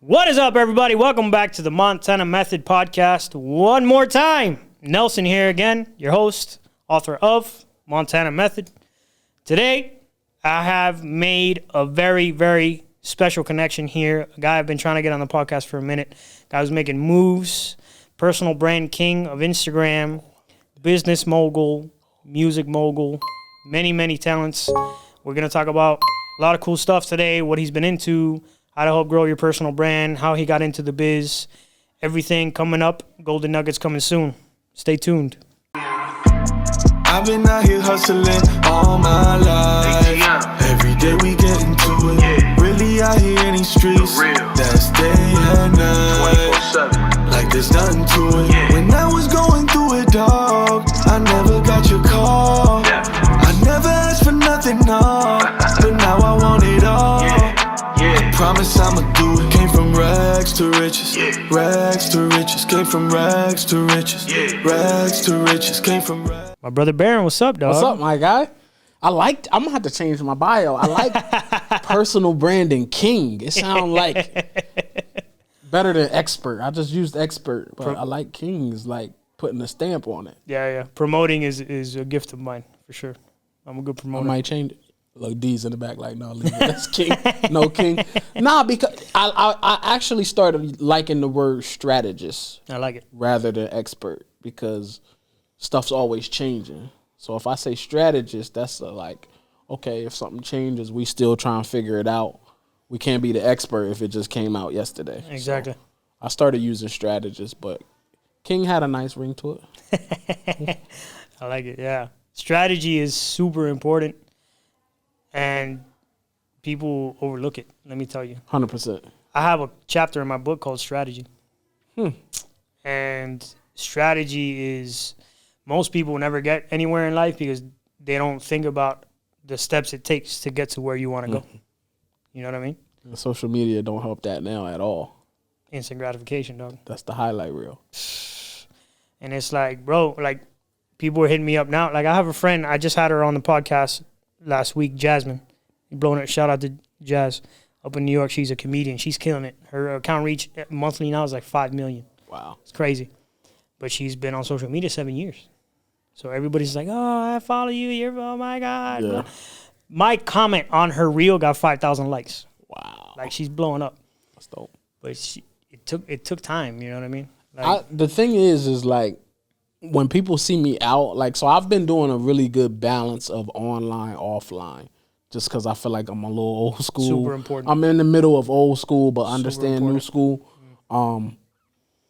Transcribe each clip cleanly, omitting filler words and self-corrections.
What is up, everybody? Welcome back to the Montana Method podcast. One more time. Nelson here again, your host, author of Montana Method. Today, I have made a very, very special connection here. A guy I've been trying to get on the podcast for a minute. Guy who's making moves, personal brand king of Instagram, business mogul, music mogul, many, many talents. We're going to talk about a lot of cool stuff today, what he's been into, how to help grow your personal brand, how he got into the biz, everything coming up. Golden Nuggets coming soon. Stay tuned. I've been out here hustling all my life. Every day we get into it. Really out here in these streets. That's day and night. Like there's nothing to it. When I was going through it, dog, I never got your call. I never asked for nothing, no. But now I want it all. Promise I'ma do it. Came from rags to riches, rags to riches. Came from rags to riches, rags to riches. Came from rags. My brother Barion, what's up, dog? What's up, my guy? I'm gonna have to change my bio. I like personal branding king. It sounds like better than expert. I just used expert, but I like kings, like putting a stamp on it. Yeah. Promoting is a gift of mine, for sure. I'm a good promoter. I might change it. Like D's in the back, like, no, leave it. That's king. No king. Nah, because I actually started liking the word strategist. I like it. Rather than expert, because stuff's always changing. So if I say strategist, that's like, okay, if something changes, we still try and figure it out. We can't be the expert if it just came out yesterday. Exactly. So I started using strategist, but king had a nice ring to it. I like it, yeah. Strategy is super important. And people overlook it, let me tell you. 100%. I have a chapter in my book called Strategy. And strategy is, most people never get anywhere in life because they don't think about the steps it takes to get to where you want to go. You know what I mean? And social media don't help that now at all. Instant gratification, dog. That's the highlight reel. And it's like, bro, like, people are hitting me up now. Like, I have a friend, I just had her on the podcast last week, Jasmine. Blowing it. Shout out to Jazz up in New York. She's a comedian. She's killing it. Her account reach monthly now is like 5 million. Wow. It's crazy. But she's been on social media 7 years. So everybody's like, oh, I follow you. You're, oh, my God. Yeah. My comment on her reel got 5,000 likes. Wow. Like, she's blowing up. That's dope. But it took time. You know what I mean? Like, The thing is like, when people see me out, like, so I've been doing a really good balance of online, offline, just because I feel like I'm a little old school. Super important. I'm in the middle of old school, but understand new school.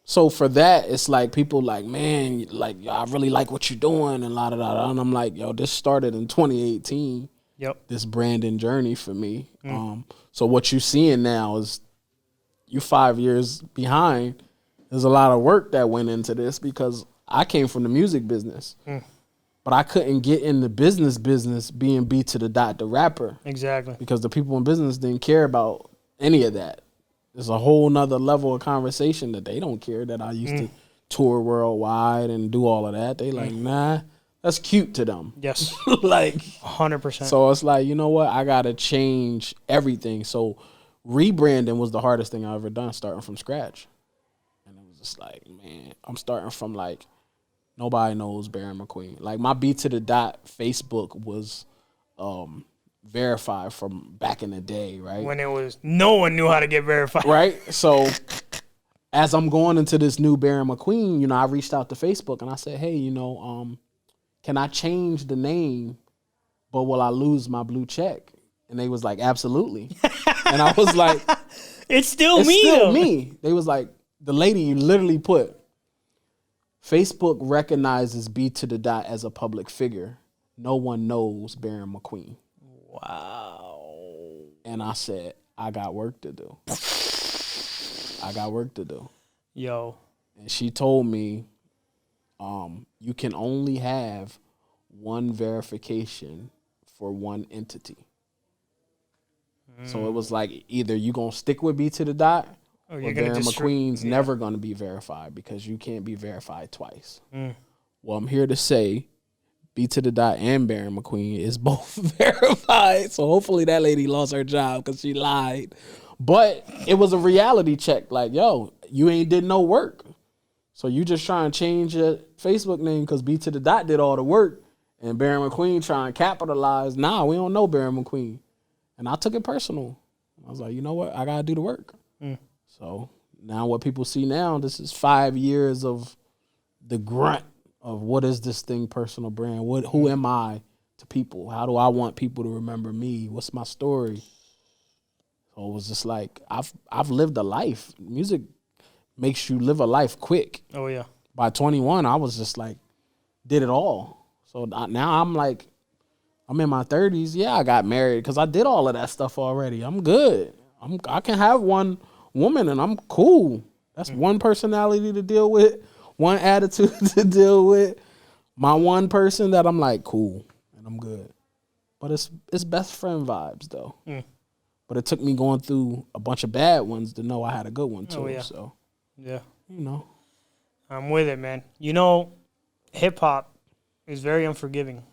So for that, it's like people like, man, like, I really like what you're doing and la da da da. And I'm like, yo, this started in 2018. Yep. This branding journey for me. So what you're seeing now is you 5 years behind. There's a lot of work that went into this because I came from the music business, but I couldn't get in the business being beat to the dot, the rapper. Exactly. Because the people in business didn't care about any of that. There's a whole nother level of conversation that they don't care, that I used to tour worldwide and do all of that. They like, nah, that's cute to them. Yes. Like 100%. So it's like, you know what? I got to change everything. So rebranding was the hardest thing I ever done, starting from scratch. And it was just like, man, I'm starting from like, nobody knows Barion McQueen. Like, my Beat to the Dot Facebook was verified from back in the day, right? When it was, no one knew how to get verified. Right? So as I'm going into this new Barion McQueen, you know, I reached out to Facebook and I said, hey, you know, can I change the name, but will I lose my blue check? And they was like, absolutely. And I was like, it's still me. It's still though. me. They was like, the lady literally put, Facebook recognizes B to the Dot as a public figure. No one knows Barion McQueen. Wow. And I said, I got work to do. I got work to do. Yo. And she told me, you can only have one verification for one entity. So it was like, either you going to stick with B to the Dot, or Barion McQueen's never going to be verified because you can't be verified twice. Well, I'm here to say B to the Dot and Barion McQueen is both verified. So hopefully that lady lost her job because she lied. But it was a reality check. Like, yo, you ain't did no work. So you just try and change your Facebook name because B to the Dot did all the work. And Barion McQueen trying to capitalize. Nah, we don't know Barion McQueen. And I took it personal. I was like, you know what? I got to do the work. So now what people see now, this is 5 years of the grunt of what is this thing, personal brand? Who am I to people? How do I want people to remember me? What's my story? So it was just like, I've lived a life. Music makes you live a life quick. Oh, yeah. By 21, I was just like, did it all. So now I'm like, I'm in my 30s. Yeah, I got married because I did all of that stuff already. I'm good. I can have one woman and I'm cool. That's one personality to deal with, one attitude to deal with. My one person that I'm like, cool, and I'm good. But it's best friend vibes, though. But it took me going through a bunch of bad ones to know I had a good one, too. Oh, yeah. So, Yeah. you know. I'm with it, man. You know, hip-hop is very unforgiving.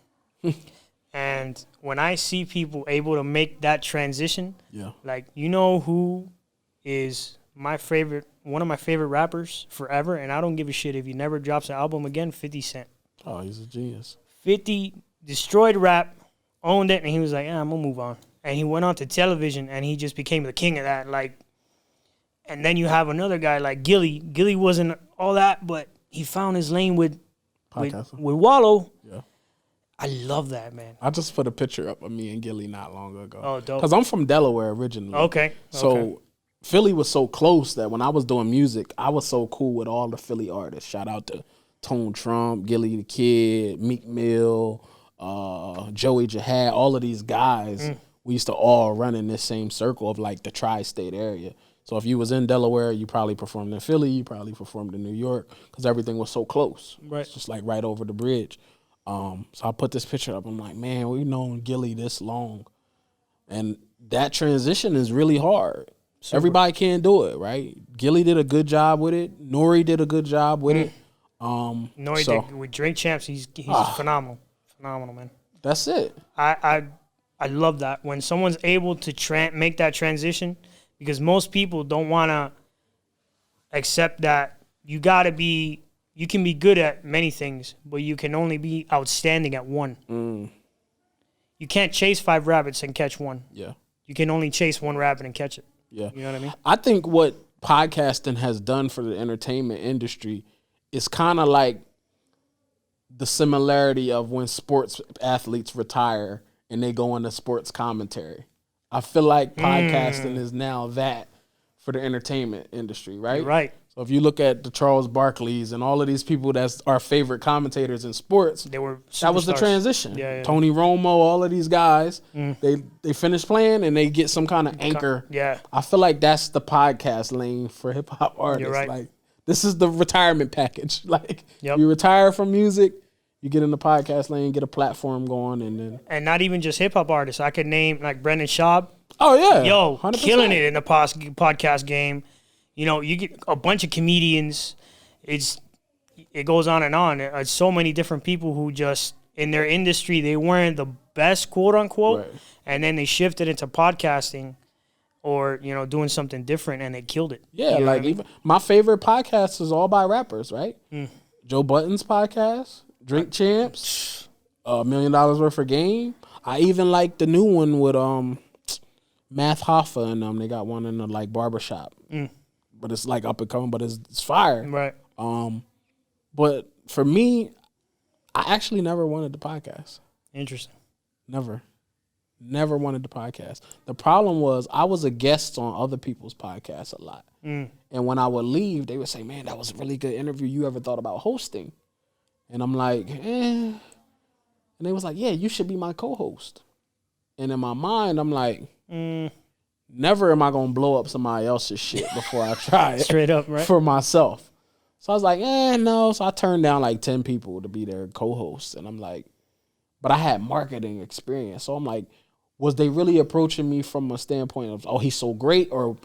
And when I see people able to make that transition, like, you know who is one of my favorite rappers forever, and I don't give a shit if he never drops an album again, 50 Cent. Oh, he's a genius. 50 destroyed rap, owned it, and he was like, I'm going to move on. And he went on to television, and he just became the king of that. Like, and then you have another guy like Gilly. Gilly wasn't all that, but he found his lane with Wallow. Yeah. I love that, man. I just put a picture up of me and Gilly not long ago. Oh, dope. Because I'm from Delaware originally. Okay. So Philly was so close that when I was doing music, I was so cool with all the Philly artists. Shout out to Tone Trump, Gilly the Kid, Meek Mill, Joey Jihad, all of these guys. We used to all run in this same circle of like the tri-state area. So if you was in Delaware, you probably performed in Philly, you probably performed in New York because everything was so close. Right. It's just like right over the bridge. So I put this picture up. I'm like, man, we've known Gilly this long. And that transition is really hard. Super. Everybody can't do it, right? Gilly did a good job with it. Nori did a good job with it. Nori did with Drink Champs. He's phenomenal. Phenomenal, man. That's it. I love that. When someone's able to make that transition, because most people don't want to accept that you can be good at many things, but you can only be outstanding at one. You can't chase 5 rabbits and catch one. Yeah. You can only chase 1 rabbit and catch it. Yeah. You know what I mean? I think what podcasting has done for the entertainment industry is kind of like the similarity of when sports athletes retire and they go into sports commentary. I feel like podcasting is now that for the entertainment industry, right? You're right. So if you look at the Charles Barkleys and all of these people that's our favorite commentators in sports, that was the transition. Yeah. Tony Romo, all of these guys, they finish playing and they get some kind of anchor. Yeah. I feel like that's the podcast lane for hip hop artists. You're right. Like this is the retirement package. Like you retire from music, you get in the podcast lane, get a platform going, and not even just hip hop artists. I could name like Brendan Schaub. Oh yeah, 100%. Killing it in the podcast game. You know, you get a bunch of comedians. It goes on and on. It's so many different people who just in their industry they weren't the best, quote unquote, and then they shifted into podcasting or doing something different, and they killed it. Yeah, like even my favorite podcast is all by rappers, right? Joe Budden's podcast, Drink Champs, $1 million worth of game. I even like the new one with Math Hoffa and them. They got one in the like barbershop. But it's like up and coming, but it's fire. Right. But for me, I actually never wanted the podcast. Interesting. Never wanted the podcast. The problem was I was a guest on other people's podcasts a lot. And when I would leave, they would say, man, that was a really good interview. You ever thought about hosting? And I'm like, And they was like, yeah, you should be my co-host. And in my mind, I'm like, never am I going to blow up somebody else's shit before I try it. Straight up, right? For myself. So I was like, no. So I turned down like 10 people to be their co-host. And I'm like, but I had marketing experience. So I'm like, was they really approaching me from a standpoint of, oh, he's so great, or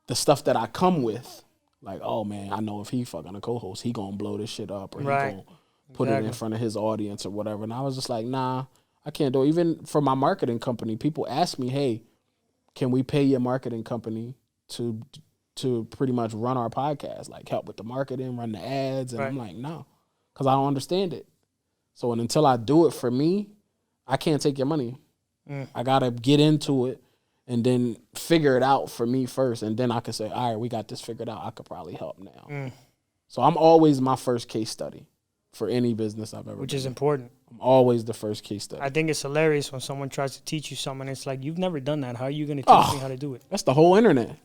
the stuff that I come with? Like, oh, man, I know if he fucking a co-host, he going to blow this shit up, or he going to put it in front of his audience or whatever. And I was just like, nah, I can't do it. Even for my marketing company, people ask me, hey, can we pay your marketing company to pretty much run our podcast, like help with the marketing, run the ads. And I'm like, no, because I don't understand it. So until I do it for me, I can't take your money. I got to get into it and then figure it out for me first. And then I can say, all right, we got this figured out. I could probably help now. So I'm always my first case study for any business I've ever Which done. is important. I'm always the first case study. I think it's hilarious when someone tries to teach you something. It's like, you've never done that. How are you going to teach me how to do it? That's the whole internet.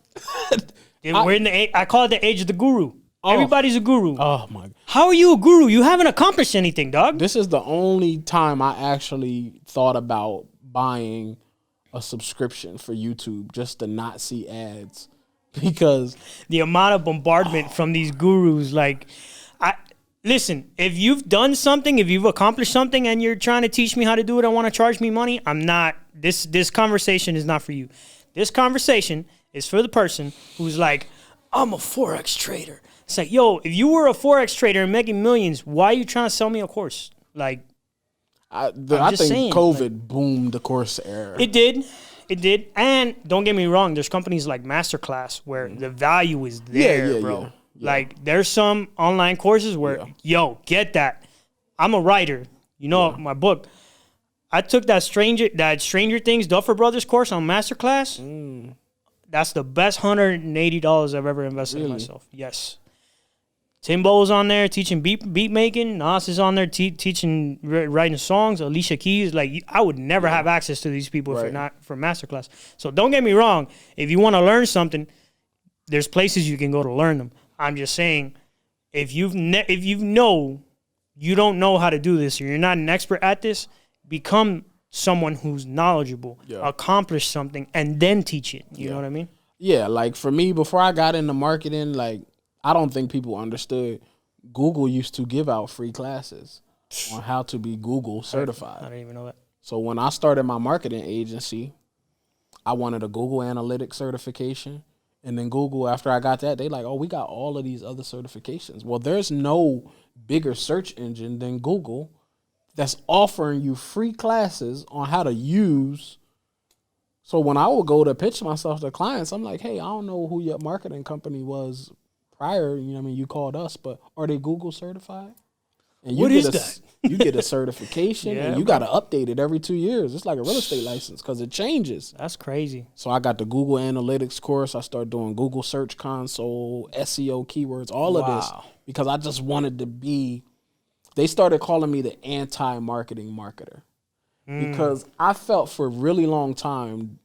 We're in I call it the age of the guru. Everybody's a guru. Oh, my God. How are you a guru? You haven't accomplished anything, dog. This is the only time I actually thought about buying a subscription for YouTube just to not see ads, because the amount of bombardment from these gurus, like, listen, if you've done something, if you've accomplished something and you're trying to teach me how to do it and want to charge me money, I'm not, this conversation is not for you. This conversation is for the person who's like, I'm a Forex trader. It's like, yo, if you were a Forex trader and making millions, why are you trying to sell me a course? Like, I think saying, COVID boomed the course era. It did. And don't get me wrong, there's companies like Masterclass where the value is there, bro. Yeah. Like, there's some online courses where, yo, get that. I'm a writer. You know, my book. I took that Stranger Things Duffer Brothers course on Masterclass. That's the best $180 I've ever invested in myself. Yes. Timbo's on there teaching beat making. Nas is on there teaching writing songs. Alicia Keys. Like, I would never have access to these people if not for Masterclass. So don't get me wrong. If you want to learn something, there's places you can go to learn them. I'm just saying, if you don't know how to do this, or you're not an expert at this, become someone who's knowledgeable, accomplish something, and then teach it. You know what I mean? Yeah, like for me, before I got into marketing, like, I don't think people understood Google used to give out free classes on how to be Google certified. I didn't even know that. So when I started my marketing agency, I wanted a Google Analytics certification. And then Google, after I got that, they like, oh, we got all of these other certifications. Well, there's no bigger search engine than Google that's offering you free classes on how to use. So when I would go to pitch myself to clients, I'm like, hey, I don't know who your marketing company was prior, you know what I mean, you called us, but are they Google certified? And you what is that? You get a certification and you got to update it every 2 years. It's like a real estate license because it changes. That's crazy. So I got the Google Analytics course. I started doing Google Search Console, SEO keywords, all of this because I just wanted to be, they started calling me the anti-marketing marketer because I felt for a really long time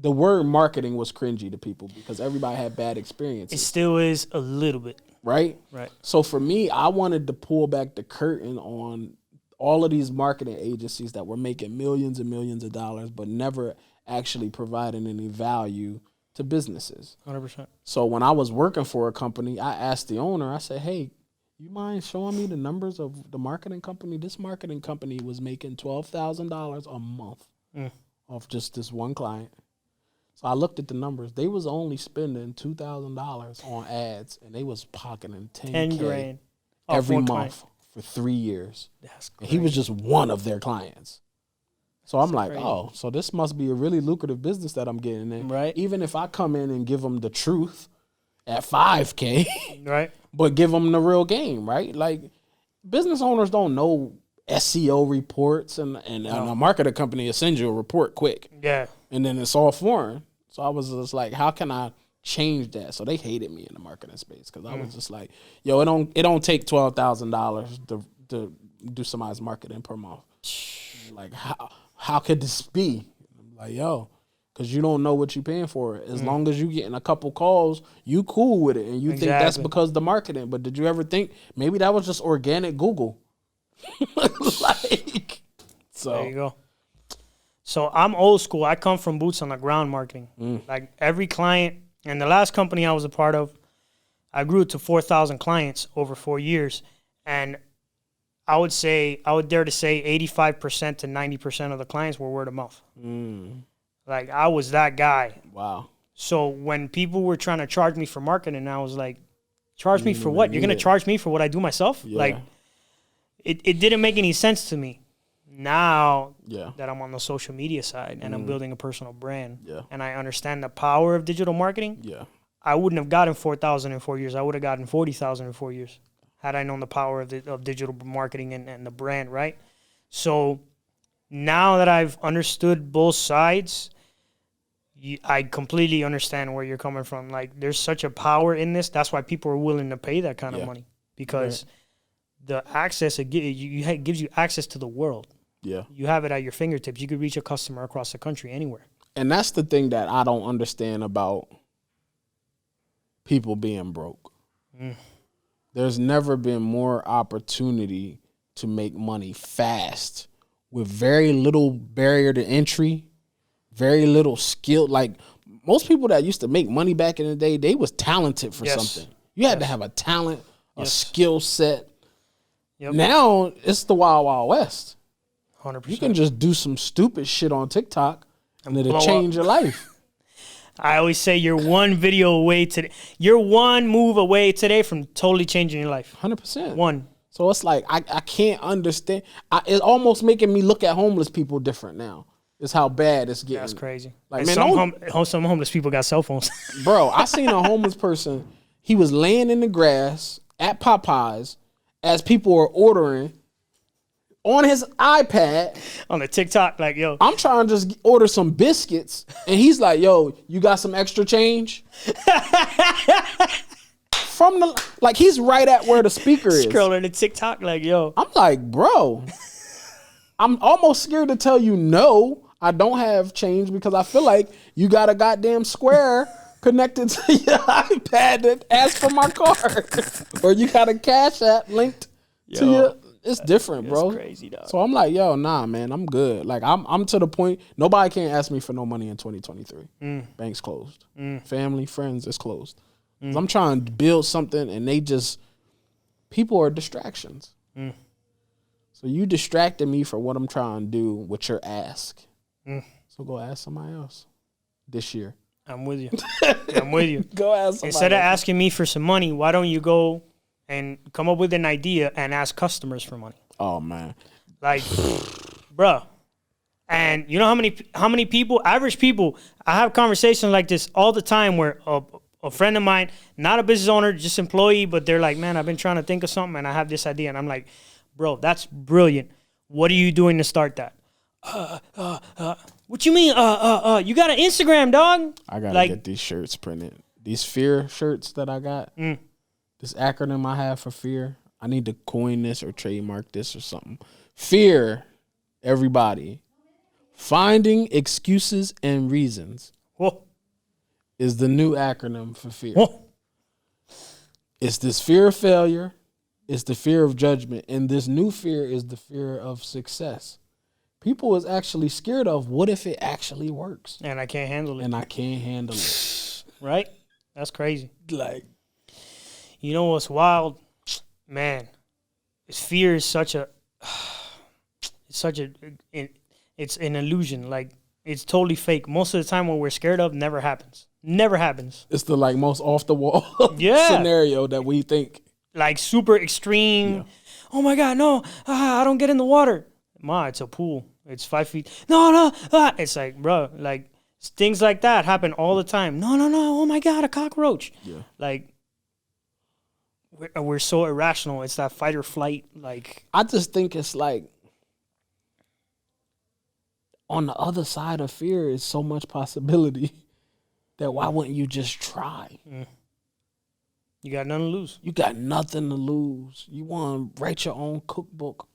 the word marketing was cringy to people because everybody had bad experiences. It still is a little bit. Right? Right. So for me, I wanted to pull back the curtain on all of these marketing agencies that were making millions and millions of dollars, but never actually providing any value to businesses. 100%. So when I was working for a company, I asked the owner, I said, hey, you mind showing me the numbers of the marketing company? This marketing company was making $12,000 a month off just this one client. So I looked at the numbers. They was only spending $2,000 on ads, and they was pocketing $10,000 every month for 3 years. That's crazy. And he was just one of their clients. So I'm like, oh, so this must be a really lucrative business that I'm getting in. Right. Even if I come in and give them the truth at $5,000, right, but give them the real game, right? Like, business owners don't know SEO reports, and a marketing company will send you a report quick. Yeah. And then it's all foreign. So I was just like, how can I change that? So they hated me in the marketing space because I was just like, yo, it don't take $12,000 to do somebody's marketing per month. Like, how could this be? I'm like, yo, because you don't know what you're paying for it. As long as you getting a couple calls, you cool with it, and you think that's because of the marketing. But did you ever think maybe that was just organic Google? Like, so there you go. So I'm old school. I come from boots on the ground marketing. Like, every client, and the last company I was a part of, I grew it to 4,000 clients over 4 years. And I would dare to say 85% to 90% of the clients were word of mouth. Like, I was that guy. Wow. So when people were trying to charge me for marketing, I was like, charge me for what? You're going to charge me for what I do myself? Yeah. Like, it didn't make any sense to me. Now Yeah. that I'm on the social media side and I'm building a personal brand, Yeah. and I understand the power of digital marketing, Yeah. I wouldn't have gotten 4,000 in 4 years. I would have gotten 40,000 in 4 years had I known the power of digital marketing and the brand, right? So now that I've understood both sides, I completely understand where you're coming from. Like, there's such a power in this. That's why people are willing to pay that kind of money, because the access it gives you access to the world. Yeah. You have it at your fingertips. You could reach a customer across the country anywhere. And that's the thing that I don't understand about people being broke. There's never been more opportunity to make money fast with very little barrier to entry, very little skill. Like, most people that used to make money back in the day, they was talented for something. You had to have a talent, a skill set. Yep. Now it's the Wild Wild West. 100%. You can just do some stupid shit on TikTok and it'll blow change up. your life. I always say you're one video away today. You're one move away today from totally changing your life. 100%. One. So it's like, I can't understand. It's almost making me look at homeless people different now. It's how bad it's getting. That's crazy. Like, and man, some homeless people got cell phones. bro, I seen a homeless person. He was laying in the grass at Popeyes as people were ordering on his iPad. On the TikTok, like, yo. I'm trying to just order some biscuits. And he's like, yo, you got some extra change? From the, like, he's right at where the speaker is. Scrolling the TikTok, like, yo. I'm like, bro, I'm almost scared to tell you no, I don't have change, because I feel like you got a goddamn square connected to your iPad that asks for my card. Or you got a Cash App linked to your... It's different, bro. It's crazy, dog. So I'm like, yo, nah, man, I'm good. Like, I'm to the point, nobody can't ask me for no money in 2023. Banks closed. Family, friends, it's closed. 'Cause I'm trying to build something, and people are distractions. So you distracted me for what I'm trying to do with your ask. So go ask somebody else this year. I'm with you. I'm with you. Go ask somebody Instead of else. asking me for some money, why don't you go and come up with an idea and ask customers for money? Oh, man. Like, bruh. And you know how many people, average people, I have conversations like this all the time where a friend of mine, not a business owner, just employee, but they're like, man, I've been trying to think of something and I have this idea. And I'm like, bro, that's brilliant. What are you doing to start that? What you mean? You got an Instagram, dog? I gotta get these shirts printed. These fear shirts that I got. This acronym I have for fear. I need to coin this or trademark this or something. Fear, everybody. Finding excuses and reasons. Whoa. Is the new acronym for fear. Whoa. It's this fear of failure. It's the fear of judgment. And this new fear is the fear of success. People is actually scared of, what if it actually works? And I can't handle it. And I can't handle it. Right? That's crazy. Like, you know what's wild? Man, fear is it's an illusion. Like, it's totally fake. Most of the time what we're scared of never happens. Never happens. it's the like most off the wall scenario that we think. Like, super extreme. Yeah. Oh my God, no, I don't get in the water. Ma, it's a pool. It's 5 feet. No. It's like, bro, like, things like that happen all the time. No. Oh my God, a cockroach. Yeah. Like, we're so irrational. It's that fight or flight. Like, I just think it's like, on the other side of fear is so much possibility that why wouldn't you just try? You got nothing to lose. You got nothing to lose. You want to write your own cookbook.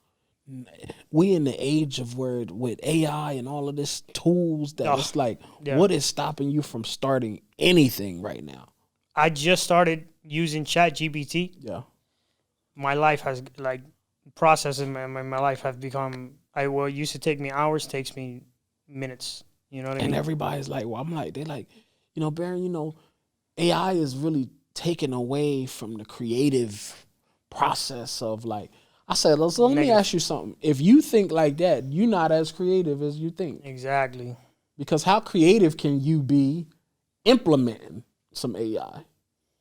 We in the age of where with AI and all of this tools that it's like, what is stopping you from starting anything right now? I just started using ChatGPT. Yeah. My life has, like, processing my life has become, it used to take me hours, takes me minutes. You know what I mean? And everybody's like, well, I'm like, they're like, Barion, AI is really taken away from the creative process of, like, I said, so let me ask you something. If you think like that, you're not as creative as you think. Exactly. Because how creative can you be implementing some AI?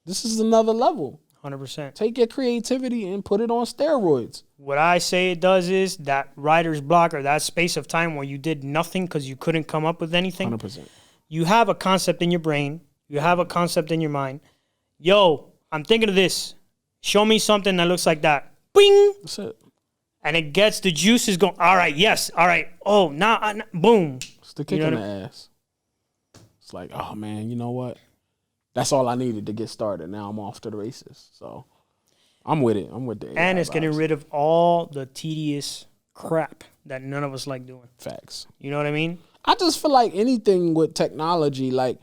This is another level. 100%. Take your creativity and put it on steroids. What I say it does is that writer's block or that space of time where you did nothing because you couldn't come up with anything. 100%. You have a concept in your brain. You have a concept in your mind. Yo, I'm thinking of this. Show me something that looks like that. Bing! That's it. And it gets the juices going. All right, yes. All right. Oh, now, boom. It's the kick in the ass. It's like, oh, man, you know what? That's all I needed to get started. Now I'm off to the races. So I'm with it. I'm with the AI And it's vibes. getting rid of all the tedious crap that none of us like doing. Facts. You know what I mean? I just feel like anything with technology, like,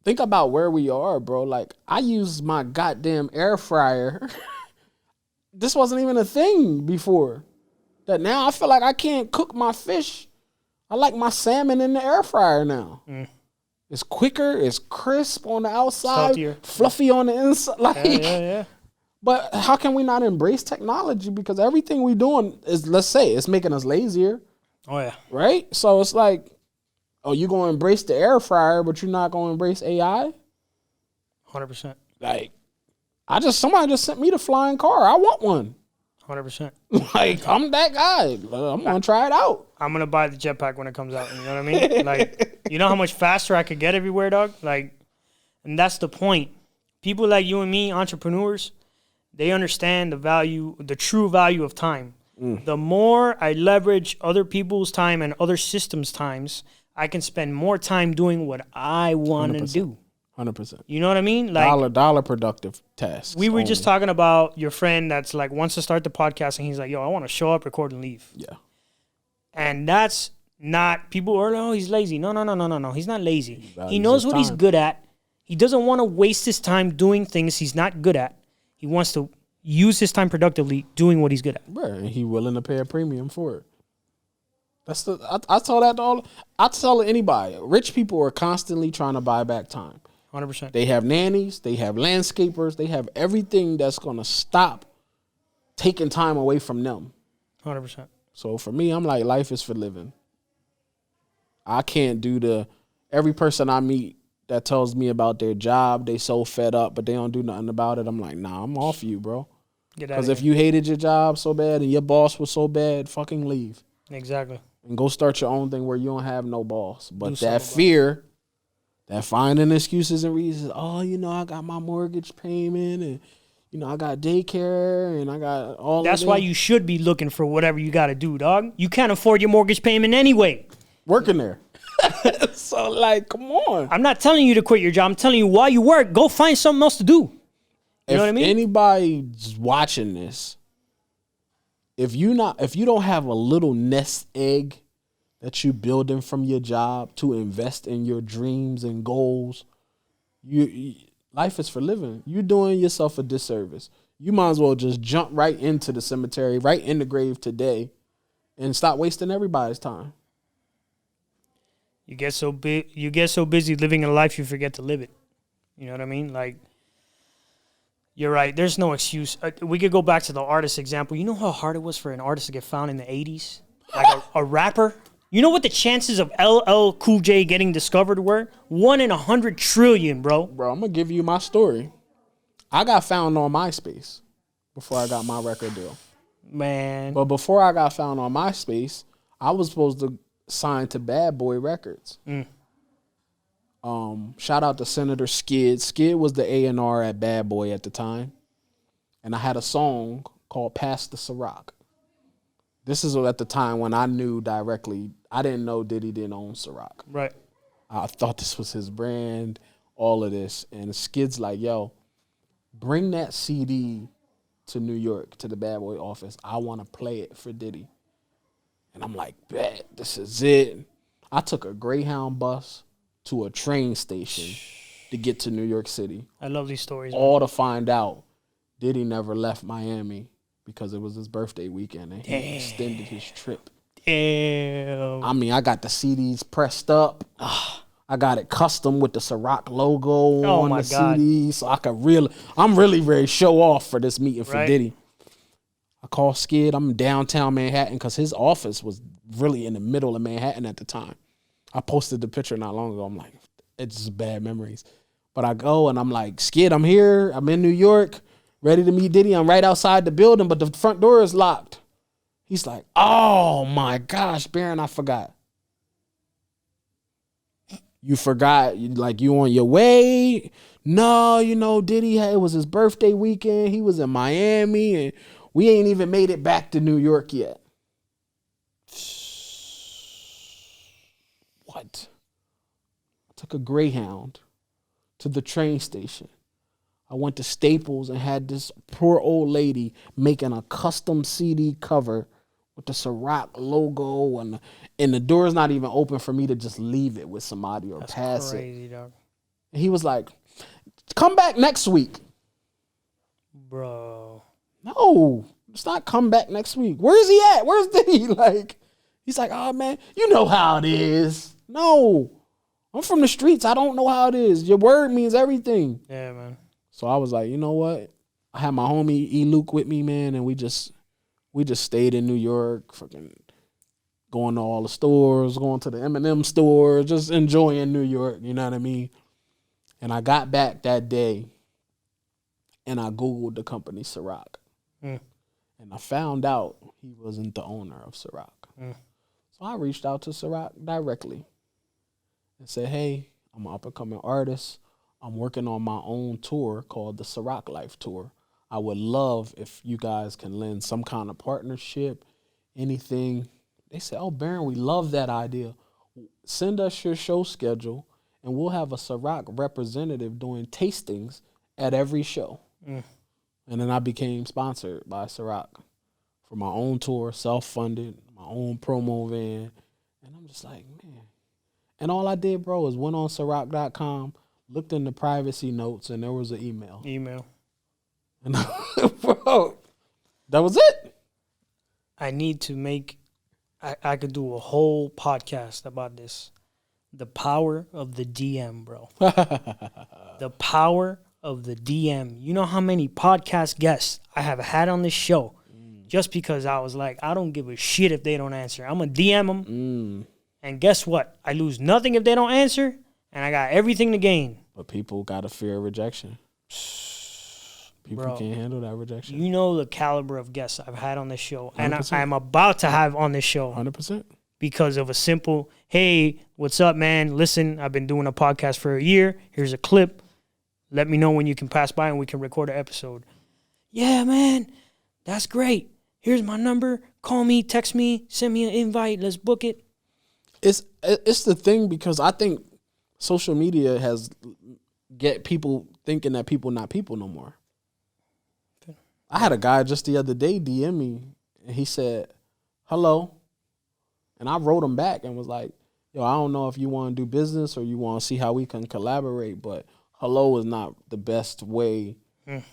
think about where we are, bro. Like, I use my goddamn air fryer. This wasn't even a thing before. That now I feel like I can't cook my fish. I like my salmon in the air fryer now. It's quicker. It's crisp on the outside, Healthier. fluffy on the inside. Like, Yeah. But how can we not embrace technology? Because everything we doing is, let's say, it's making us lazier, Oh, yeah. right? So it's like, oh, you gonna embrace the air fryer, but you're not gonna embrace AI? 100%. Like, somebody just sent me the flying car. I want one. 100%. Like, I'm that guy. I'm gonna try it out. I'm going to buy the jetpack when it comes out. You know what I mean? Like, you know how much faster I could get everywhere, dog? Like, and that's the point. People like you and me, entrepreneurs, they understand the true value of time. The more I leverage other people's time and other systems' times, I can spend more time doing what I want to do. 100%. You know what I mean? Like, Dollar productive tasks. we were just talking about your friend that's like wants to start the podcast and he's like, yo, I want to show up, record, and leave. Yeah. And that's not, people are like, oh, he's lazy. No. He's not lazy. He values knows his what he's time. good at. He doesn't want to waste his time doing things he's not good at. He wants to use his time productively doing what he's good at. Right, and he willing to pay a premium for it. That's I tell that to I tell anybody. Rich people are constantly trying to buy back time. 100%. They have nannies, they have landscapers, they have everything that's gonna stop taking time away from them. 100%. So for me, I'm like, life is for living. I can't do every person I meet that tells me about their job, they so fed up, but they don't do nothing about it. I'm like, nah, I'm off you, bro. Because if you hated your job so bad and your boss was so bad, fucking leave. Exactly. And go start your own thing where you don't have no boss. But Do that something fear, that finding excuses and reasons, oh, I got my mortgage payment and, I got daycare and I got all That's of why you should be looking for whatever you got to do, dog. You can't afford your mortgage payment anyway. working there. So, like, come on. I'm not telling you to quit your job. I'm telling you while you work, go find something else to do. You know what I mean? If anybody's watching this, if you don't have a little nest egg that you building from your job to invest in your dreams and goals, life is for living. You're doing yourself a disservice. You might as well just jump right into the cemetery, right in the grave today, and stop wasting everybody's time. You get so busy living a life you forget to live it. You know what I mean? Like, you're right. There's no excuse. We could go back to the artist example. You know how hard it was for an artist to get found in the 80s? Like a rapper? You know what the chances of LL Cool J getting discovered were? 1 in 100 trillion, bro. Bro, I'm going to give you my story. I got found on MySpace before I got my record deal. Man. But before I got found on MySpace, I was supposed to sign to Bad Boy Records. Shout out to Senator Skid. Skid was the A&R at Bad Boy at the time. And I had a song called Pass the Ciroc. This is at the time when I knew directly. I didn't know Diddy didn't own Ciroc. Right. I thought this was his brand, all of this. And Skid's like, yo, bring that CD to New York, to the Bad Boy office. I want to play it for Diddy. And I'm like, bet, this is it. I took a Greyhound bus to a train station to get to New York City. I love these stories. All to find out Diddy never left Miami because it was his birthday weekend and he extended his trip. Damn. I mean, I got the CDs pressed up. I got it custom with the Ciroc logo on the CD, so I'm really ready to show off for this meeting for Diddy. I call Skid. I'm in downtown Manhattan because his office was really in the middle of Manhattan at the time. I posted the picture not long ago. I'm like, it's just bad memories. But I go and I'm like, Skid, I'm here. I'm in New York. ready to meet Diddy. I'm right outside the building, but the front door is locked. He's like, oh my gosh, Barion, I forgot. You forgot, you on your way? No, Diddy, it was his birthday weekend. He was in Miami, and we ain't even made it back to New York yet. What? I took a Greyhound to the train station. I went to Staples and had this poor old lady making a custom CD cover with the Ciroc logo, and the door's not even open for me to just leave it with somebody or pass crazy, it. Dog. And he was like, come back next week. Bro. No, it's not come back next week. Where's he at? Where's Diddy? He's like, oh, man, you know how it is. No, I'm from the streets. I don't know how it is. Your word means everything. Yeah, man. So I was like, you know what? I had my homie E. Luke with me, man, and we just stayed in New York, fucking going to all the stores, going to the M&M store, just enjoying New York, you know what I mean? And I got back that day, and I Googled the company Ciroc. And I found out he wasn't the owner of Ciroc. So I reached out to Ciroc directly and said, hey, I'm an up-and-coming artist. I'm working on my own tour called the Ciroc Life Tour. I would love if you guys can lend some kind of partnership, anything. They said, oh, Barion, we love that idea. Send us your show schedule, and we'll have a Ciroc representative doing tastings at every show. And then I became sponsored by Ciroc for my own tour, self-funded, my own promo van. And I'm just like, man. And all I did, bro, is went on Ciroc.com, looked in the privacy notes, and there was an email. And bro, that was it. I need to make, I could do a whole podcast about this. The power of the DM, bro. The power of the DM. You know how many podcast guests I have had on this show just because I was like, I don't give a shit if they don't answer. I'm going to DM them. And guess what? I lose nothing if they don't answer, and I got everything to gain. But people got a fear of rejection. People can't handle that rejection. You know the caliber of guests I've had on this show, 100%. And I'm about to have on this show. 100%. Because of a simple, hey, what's up, man? Listen, I've been doing a podcast for a year. Here's a clip. Let me know when you can pass by and we can record an episode. Yeah, man, that's great. Here's my number. Call me, text me, send me an invite. Let's book it. It's the thing, because I think social media has get people thinking that people not people no more. Okay. I had a guy just the other day DM me, and he said, hello. And I wrote him back and was like, yo, I don't know if you want to do business or you want to see how we can collaborate, but hello is not the best way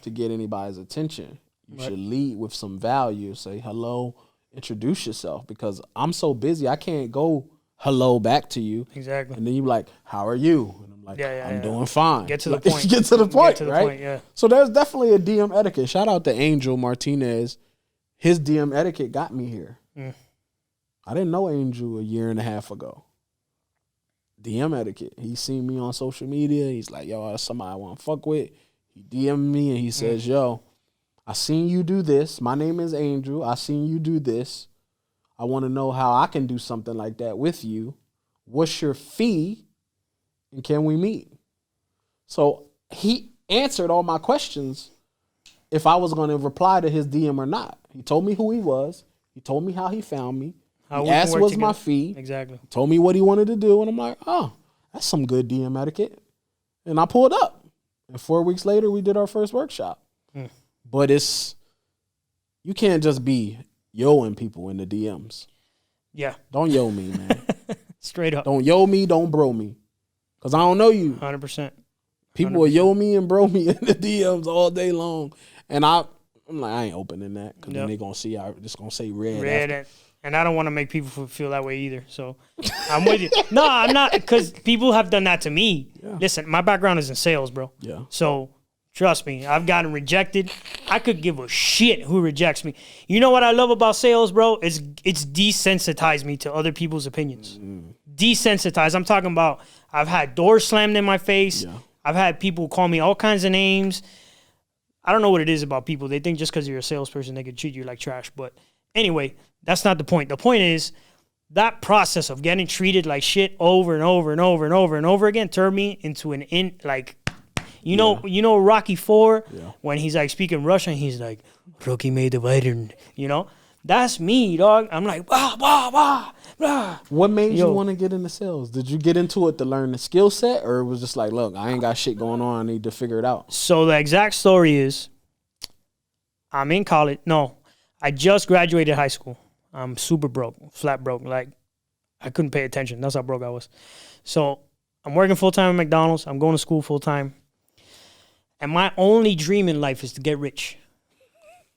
to get anybody's attention. You should lead with some value. Say hello, introduce yourself, because I'm so busy, I can't go hello back to you. Exactly. And then you be like, how are you? And I'm like, I'm doing fine. Get to the point. Get to the point, Get to the right? point, yeah. So there's definitely a DM etiquette. Shout out to Angel Martinez. His DM etiquette got me here. I didn't know Angel a year and a half ago. DM etiquette. He seen me on social media. He's like, yo, that's somebody I want to fuck with. He DM'd me and he says, yo, I seen you do this. My name is Angel. I seen you do this. I want to know how I can do something like that with you. What's your fee? And can we meet? So he answered all my questions if I was going to reply to his DM or not. He told me who he was. He told me how he found me. He asked what's my fee. Exactly. He told me what he wanted to do. And I'm like, oh, that's some good DM etiquette. And I pulled up. And 4 weeks later, we did our first workshop. But you can't just be yoing people in the DMs. Yeah. Don't yo me, man. Straight up. Don't yo me, don't bro me. Because I don't know you. 100%. People will yo me and bro me in the DMs all day long. And I'm like, I ain't opening that. Because then they're going to see, it's going to say red. And I don't want to make people feel that way either. So I'm with you. No, I'm not, because people have done that to me. Yeah. Listen, my background is in sales, bro. Yeah. So trust me, I've gotten rejected. I could give a shit who rejects me. You know what I love about sales, bro? It's desensitized me to other people's opinions. Desensitized. I'm talking about I've had doors slammed in my face. Yeah. I've had people call me all kinds of names. I don't know what it is about people. They think just because you're a salesperson, they can treat you like trash. But anyway, that's not the point. The point is that process of getting treated like shit over and over and over and over and over again turned me into you know Rocky 4 when he's like speaking Russian, he's like, Rocky made the iron, you know? That's me, dog. I'm like, blah, blah, blah, blah. What made you want to get into sales? Did you get into it to learn the skill set, or it was just like, look, I ain't got shit going on, I need to figure it out? So the exact story is, I'm in college. No, I just graduated high school. I'm super broke, flat broke. Like, I couldn't pay attention. That's how broke I was. So I'm working full-time at McDonald's. I'm going to school full-time. And my only dream in life is to get rich.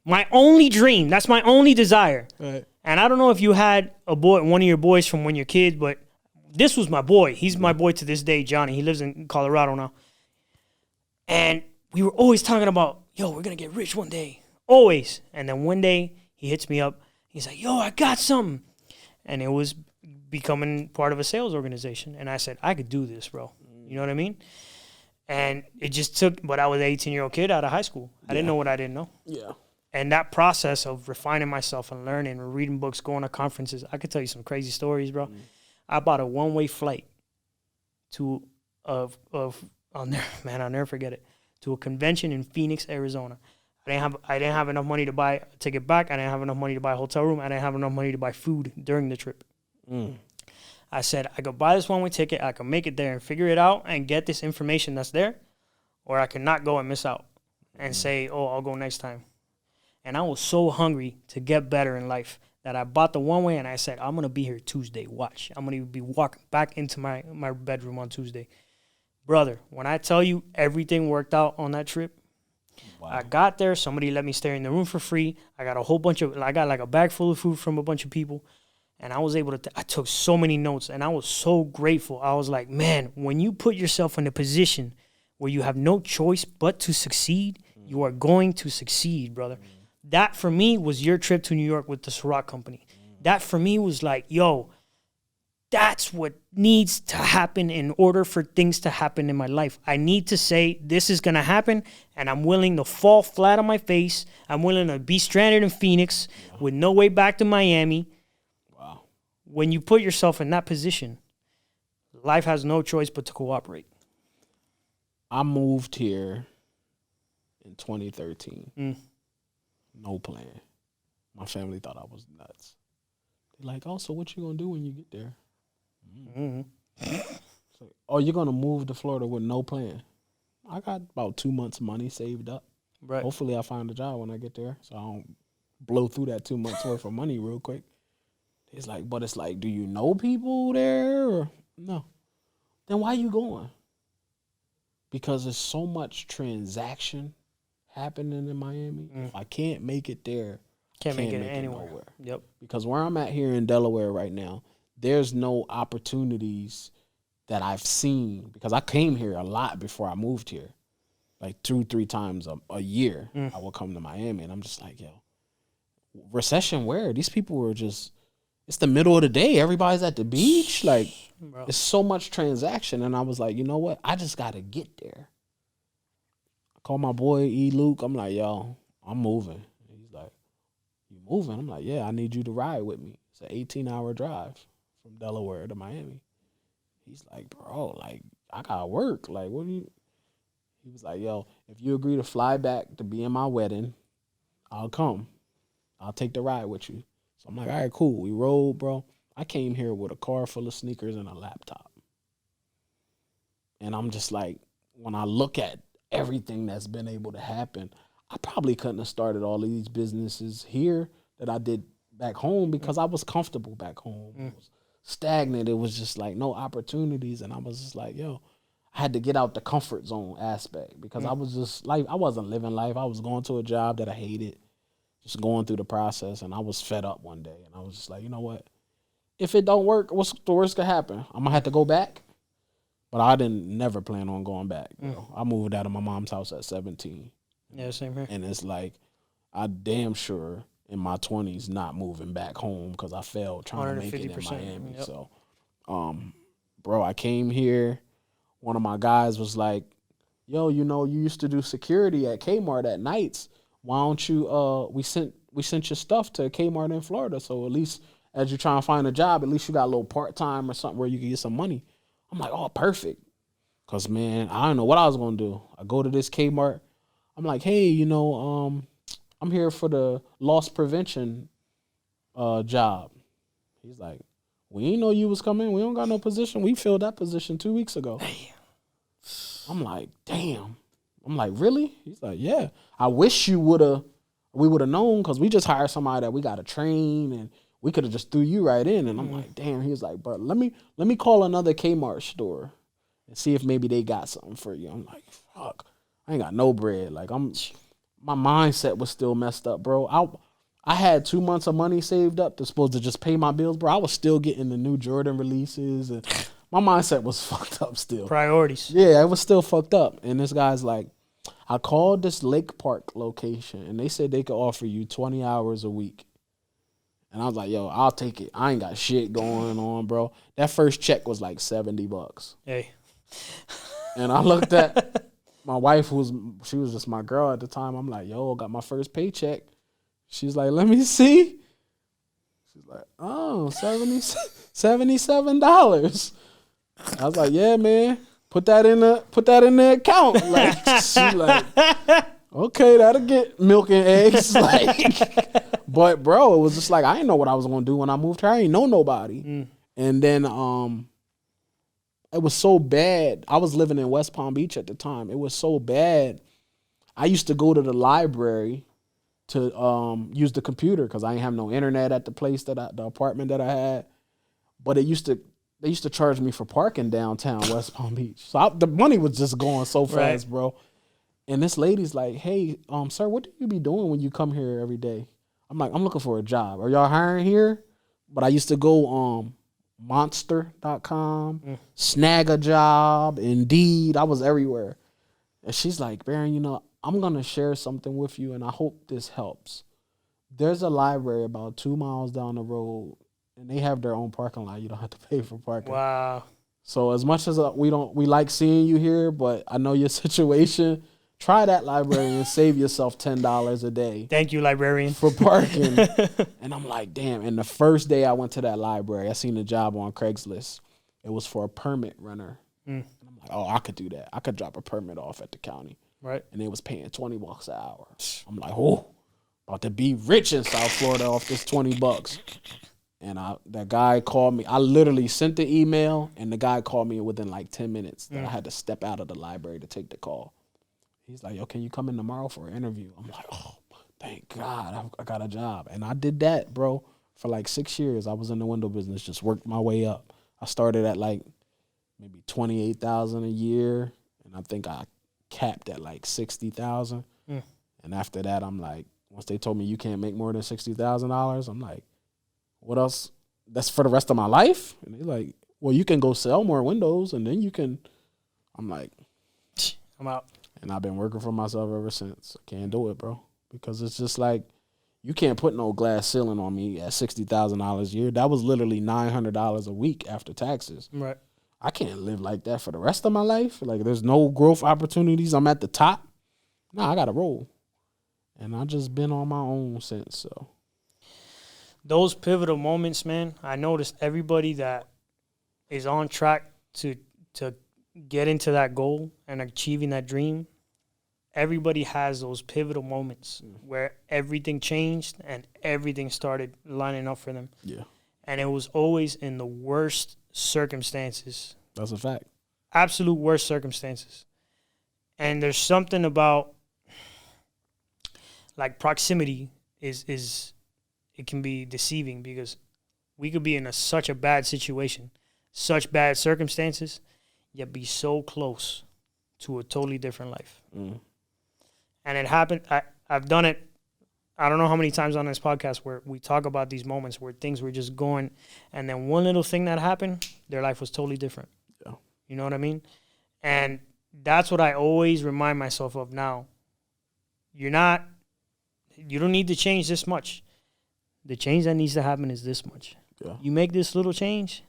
My only dream. That's my only desire. Right. And I don't know if you had one of your boys from when you're kids, but this was my boy. He's my boy to this day, Johnny. He lives in Colorado now. And we were always talking about, yo, we're going to get rich one day. Always. And then one day he hits me up. He's like, yo, I got something. And it was becoming part of a sales organization. And I said, I could do this, bro. You know what I mean? And it just took, but I was an 18-year-old kid out of high school. I didn't know what I didn't know. Yeah. And that process of refining myself and learning and reading books, going to conferences, I could tell you some crazy stories, bro. I bought a one-way flight I'll never forget it, to a convention in Phoenix, Arizona. I didn't have enough money to buy a ticket back. I didn't have enough money to buy a hotel room. I didn't have enough money to buy food during the trip. I said, I could buy this one-way ticket. I could make it there and figure it out and get this information that's there, or I could not go and miss out and say, oh, I'll go next time. And I was so hungry to get better in life that I bought the one-way and I said, I'm going to be here Tuesday. Watch. I'm going to be walking back into my bedroom on Tuesday. Brother, when I tell you everything worked out on that trip, I got there. Somebody let me stay in the room for free. I got like a bag full of food from a bunch of people. And I was able to, I took so many notes and I was so grateful. I was like, man, when you put yourself in a position where you have no choice but to succeed, you are going to succeed, brother. That for me was your trip to New York with the Ciroc company. That for me was like, yo, that's what needs to happen in order for things to happen in my life. I need to say this is going to happen, and I'm willing to fall flat on my face. I'm willing to be stranded in Phoenix with no way back to Miami. Wow. When you put yourself in that position, life has no choice but to cooperate. I moved here in 2013. No plan. My family thought I was nuts. They're like, oh, so what you going to do when you get there? So, oh, you're going to move to Florida with no plan. I got about 2 months money saved up. Right. Hopefully I find a job when I get there so I don't blow through that 2 months worth of money real quick. It's like, do you know people there? Or? No. Then why you going? Because there's so much transaction happening in Miami. If I can't make it there, Can't make it anywhere. Nowhere. Yep. Because where I'm at here in Delaware right now, there's no opportunities that I've seen, because I came here a lot before I moved here. Like 2-3 times a year, I will come to Miami, and I'm just like, yo, recession where? These people were just, it's the middle of the day. Everybody's at the beach. Like, it's so much transaction. And I was like, you know what? I just got to get there. I called my boy E. Luke. I'm like, yo, I'm moving. And he's like, you moving? I'm like, yeah, I need you to ride with me. It's an 18-hour drive from Delaware to Miami. He's like, bro, like, I got to work. Like, what do you? He was like, yo, if you agree to fly back to be in my wedding, I'll come. I'll take the ride with you. So I'm like, all right, cool. We rode, bro. I came here with a car full of sneakers and a laptop. And I'm just like, when I look at everything that's been able to happen, I probably couldn't have started all of these businesses here that I did back home because I was comfortable back home. It was stagnant. It was just like no opportunities. And I was just like, yo, I had to get out the comfort zone aspect because I was just like, I wasn't living life. I was going to a job that I hated, just going through the process. And I was fed up one day. And I was just like, you know what? If it don't work, what's the worst could happen? I'm going to have to go back. But I never plan on going back. I moved out of my mom's house at 17. Yeah, same here. And it's like, I damn sure in my 20s not moving back home because I failed trying to make it in Miami. Yep. So, bro, I came here. One of my guys was like, yo, you know, you used to do security at Kmart at nights. Why don't you, we sent your stuff to Kmart in Florida. So at least as you're trying to find a job, at least you got a little part-time or something where you can get some money. I'm like, oh, perfect. Because, man, I don't know what I was going to do. I go to this Kmart. I'm like, hey, you know, I'm here for the loss prevention job. He's like, we ain't know you was coming. We don't got no position. We filled that position 2 weeks ago. Damn. I'm like, damn. I'm like, really? He's like, yeah. I wish we would have known because we just hired somebody that we got to train and we could have just threw you right in. And I'm like, damn. He was like, but let me call another Kmart store and see if maybe they got something for you. I'm like, fuck, I ain't got no bread. Like my mindset was still messed up, bro. I had 2 months of money saved up to supposed to just pay my bills, bro. I was still getting the new Jordan releases and my mindset was fucked up still. Priorities. Yeah, it was still fucked up. And this guy's like, I called this Lake Park location and they said they could offer you 20 hours a week. And I was like, yo, I'll take it. I ain't got shit going on, bro. That first check was like $70. Hey. And I looked at my wife, she was just my girl at the time. I'm like, yo, got my first paycheck. She's like, let me see. She's like, oh, $77. I was like, yeah, man. Put that in the account. Like, she like, okay, that'll get milk and eggs. Like, but bro, it was just like I didn't know what I was gonna do when I moved here. I ain't know nobody. And then it was so bad. I was living in West Palm Beach at the time. It was so bad. I used to go to the library to use the computer because I didn't have no internet at the place the apartment that I had. But they used to charge me for parking downtown West Palm Beach. So the money was just going so fast, bro. And this lady's like, hey, sir, what do you be doing when you come here every day? I'm like, I'm looking for a job. Are y'all hiring here? But I used to go monster.com, snag a job, Indeed. I was everywhere. And she's like, Barion, you know, I'm going to share something with you, and I hope this helps. There's a library about 2 miles down the road, and they have their own parking lot. You don't have to pay for parking. Wow. So as much as we like seeing you here, but I know your situation. Try that library and save yourself $10 a day. Thank you, librarian. For parking. And I'm like, damn. And the first day I went to that library, I seen a job on Craigslist. It was for a permit runner. And I'm like, oh, I could do that. I could drop a permit off at the county. Right. And they was paying $20 an hour. I'm like, oh, about to be rich in South Florida off this $20. And that guy called me. I literally sent the email, and the guy called me within like 10 minutes. That I had to step out of the library to take the call. He's like, yo, can you come in tomorrow for an interview? I'm like, oh, thank God I got a job. And I did that, bro, for like 6 years. I was in the window business, just worked my way up. I started at like maybe $28,000 a year, and I think I capped at like $60,000. And after that, I'm like, once they told me you can't make more than $60,000, I'm like, what else? That's for the rest of my life? And they're like, well, you can go sell more windows, and then you can. I'm like, I'm out. And I've been working for myself ever since. I can't do it, bro. Because it's just like, you can't put no glass ceiling on me at $60,000 a year. That was literally $900 a week after taxes. Right. I can't live like that for the rest of my life. Like, there's no growth opportunities. I'm at the top. Nah, I got to roll. And I just been on my own since, so. Those pivotal moments, man, I noticed everybody that is on track to get into that goal and achieving that dream, everybody has those pivotal moments where everything changed and everything started lining up for them. Yeah. And it was always in the worst circumstances. That's a fact. Absolute worst circumstances. And there's something about, like, proximity is it can be deceiving because we could be in such a bad situation, such bad circumstances, yet be so close to a totally different life. And it happened. I've done it. I don't know how many times on this podcast where we talk about these moments where things were just going, and then one little thing that happened, their life was totally different. Yeah. You know what I mean? And that's what I always remind myself of now. You don't need to change this much. The change that needs to happen is this much. Yeah. You make this little change,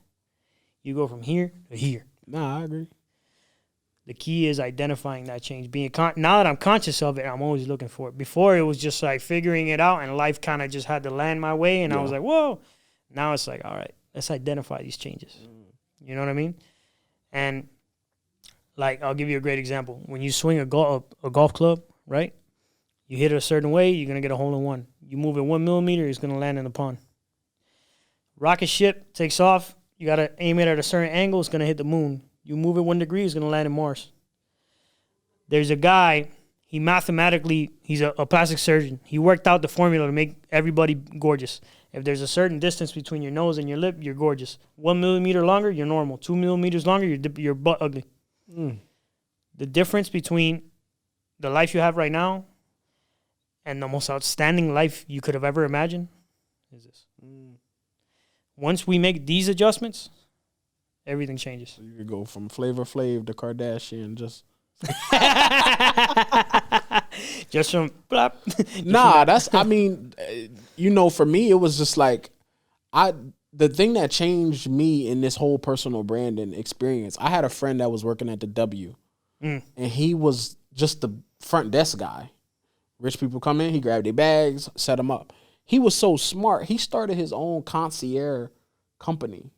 you go from here to here. Nah, I agree. The key is identifying that change. Now that I'm conscious of it, I'm always looking for it. Before, it was just like figuring it out, and life kind of just had to land my way, and I was like, whoa. Now it's like, all right, let's identify these changes. You know what I mean? And like, I'll give you a great example. When you swing a golf club, right? You hit it a certain way, you're going to get a hole-in-one. You move it 1 millimeter, it's going to land in the pond. Rocket ship takes off. You got to aim it at a certain angle, it's going to hit the moon. You move it 1 degree, it's going to land in Mars. There's a guy, he's a plastic surgeon. He worked out the formula to make everybody gorgeous. If there's a certain distance between your nose and your lip, you're gorgeous. 1 millimeter longer, you're normal. 2 millimeters longer, you're butt ugly. The difference between the life you have right now and the most outstanding life you could have ever imagined is this. Once we make these adjustments, everything changes. So you could go from Flavor Flav to Kardashian, just just from blop. For me, it was just like, the thing that changed me in this whole personal branding experience, I had a friend that was working at the W, and he was just the front desk guy. Rich people come in, he grabbed their bags, set them up. He was so smart, he started his own concierge company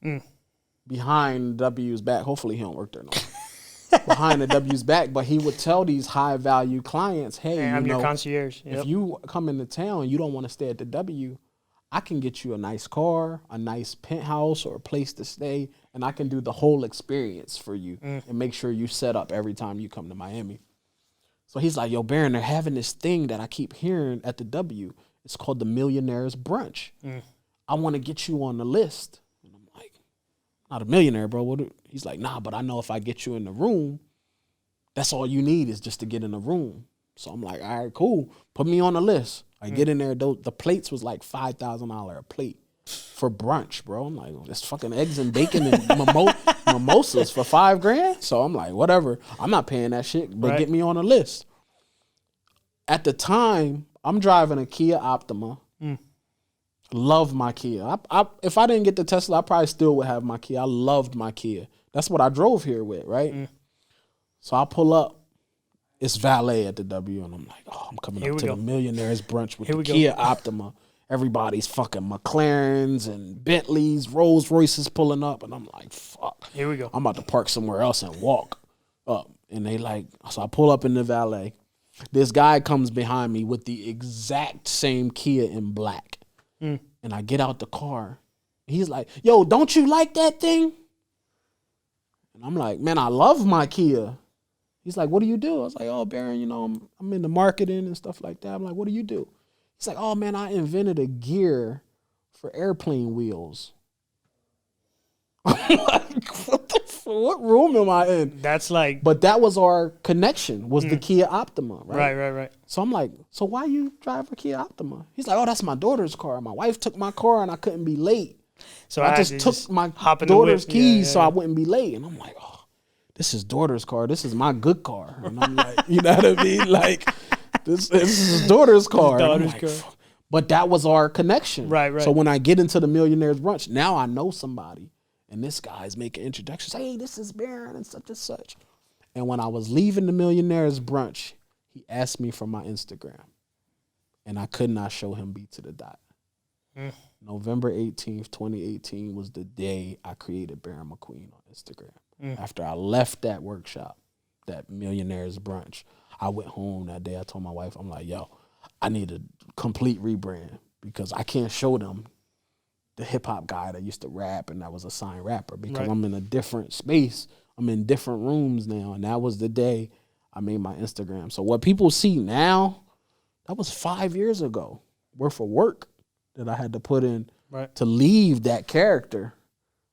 behind W's back. Hopefully he don't work there no more. Behind the W's back, but he would tell these high value clients, hey, I'm your concierge. If you come into town and you don't want to stay at the W, I can get you a nice car, a nice penthouse, or a place to stay, and I can do the whole experience for you and make sure you set up every time you come to Miami. So he's like, yo, Barion, they're having this thing that I keep hearing at the W. It's called the Millionaires Brunch. I want to get you on the list. And I'm like, not a millionaire, bro. He's like, nah, but I know if I get you in the room, that's all you need is just to get in the room. So I'm like, all right, cool. Put me on the list. I get in there. The plates was like $5,000 a plate for brunch, bro. I'm like, that's fucking eggs and bacon and mimosas for $5,000. So I'm like, whatever. I'm not paying that shit, but get me on the list. At the time, I'm driving a Kia Optima. Love my Kia. If I didn't get the Tesla, I probably still would have my Kia. I loved my Kia. That's what I drove here with, right? So I pull up. It's valet at the W, and I'm like, oh, I'm coming up to the Millionaires Brunch with the Kia Optima. Everybody's fucking McLarens and Bentleys, Rolls Royces pulling up, and I'm like, fuck. Here we go. I'm about to park somewhere else and walk up. And they like, so I pull up in the valet. This guy comes behind me with the exact same Kia in black. And I get out the car. He's like, yo, don't you like that thing? And I'm like, man, I love my Kia. He's like, what do you do? I was like, oh, Barion, I'm in the marketing and stuff like that. I'm like, what do you do? He's like, oh, man, I invented a gear for airplane wheels. I'm like, what room am I in? That's like... But that was our connection, was the Kia Optima, right? Right. So I'm like, so why you drive a Kia Optima? He's like, oh, that's my daughter's car. My wife took my car and I couldn't be late. So I just took my daughter's keys so I wouldn't be late. And I'm like, oh, this is daughter's car. This is my good car. And I'm like, you know what I mean? Like, this is daughter's car. Daughter's car. But that was our connection. Right. So when I get into the Millionaires Brunch, now I know somebody. And this guy's making introductions. Hey, this is Barion and such and such. And when I was leaving the Millionaires Brunch, he asked me for my Instagram. And I could not show him beat to the dot. November 18th, 2018 was the day I created Barion McQueen on Instagram. After I left that workshop, that Millionaires Brunch, I went home that day. I told my wife, I'm like, yo, I need a complete rebrand because I can't show them the hip hop guy that used to rap and that was a signed rapper because I'm in a different space. I'm in different rooms now. And that was the day I made my Instagram. So what people see now, that was 5 years ago worth of work that I had to put in to leave that character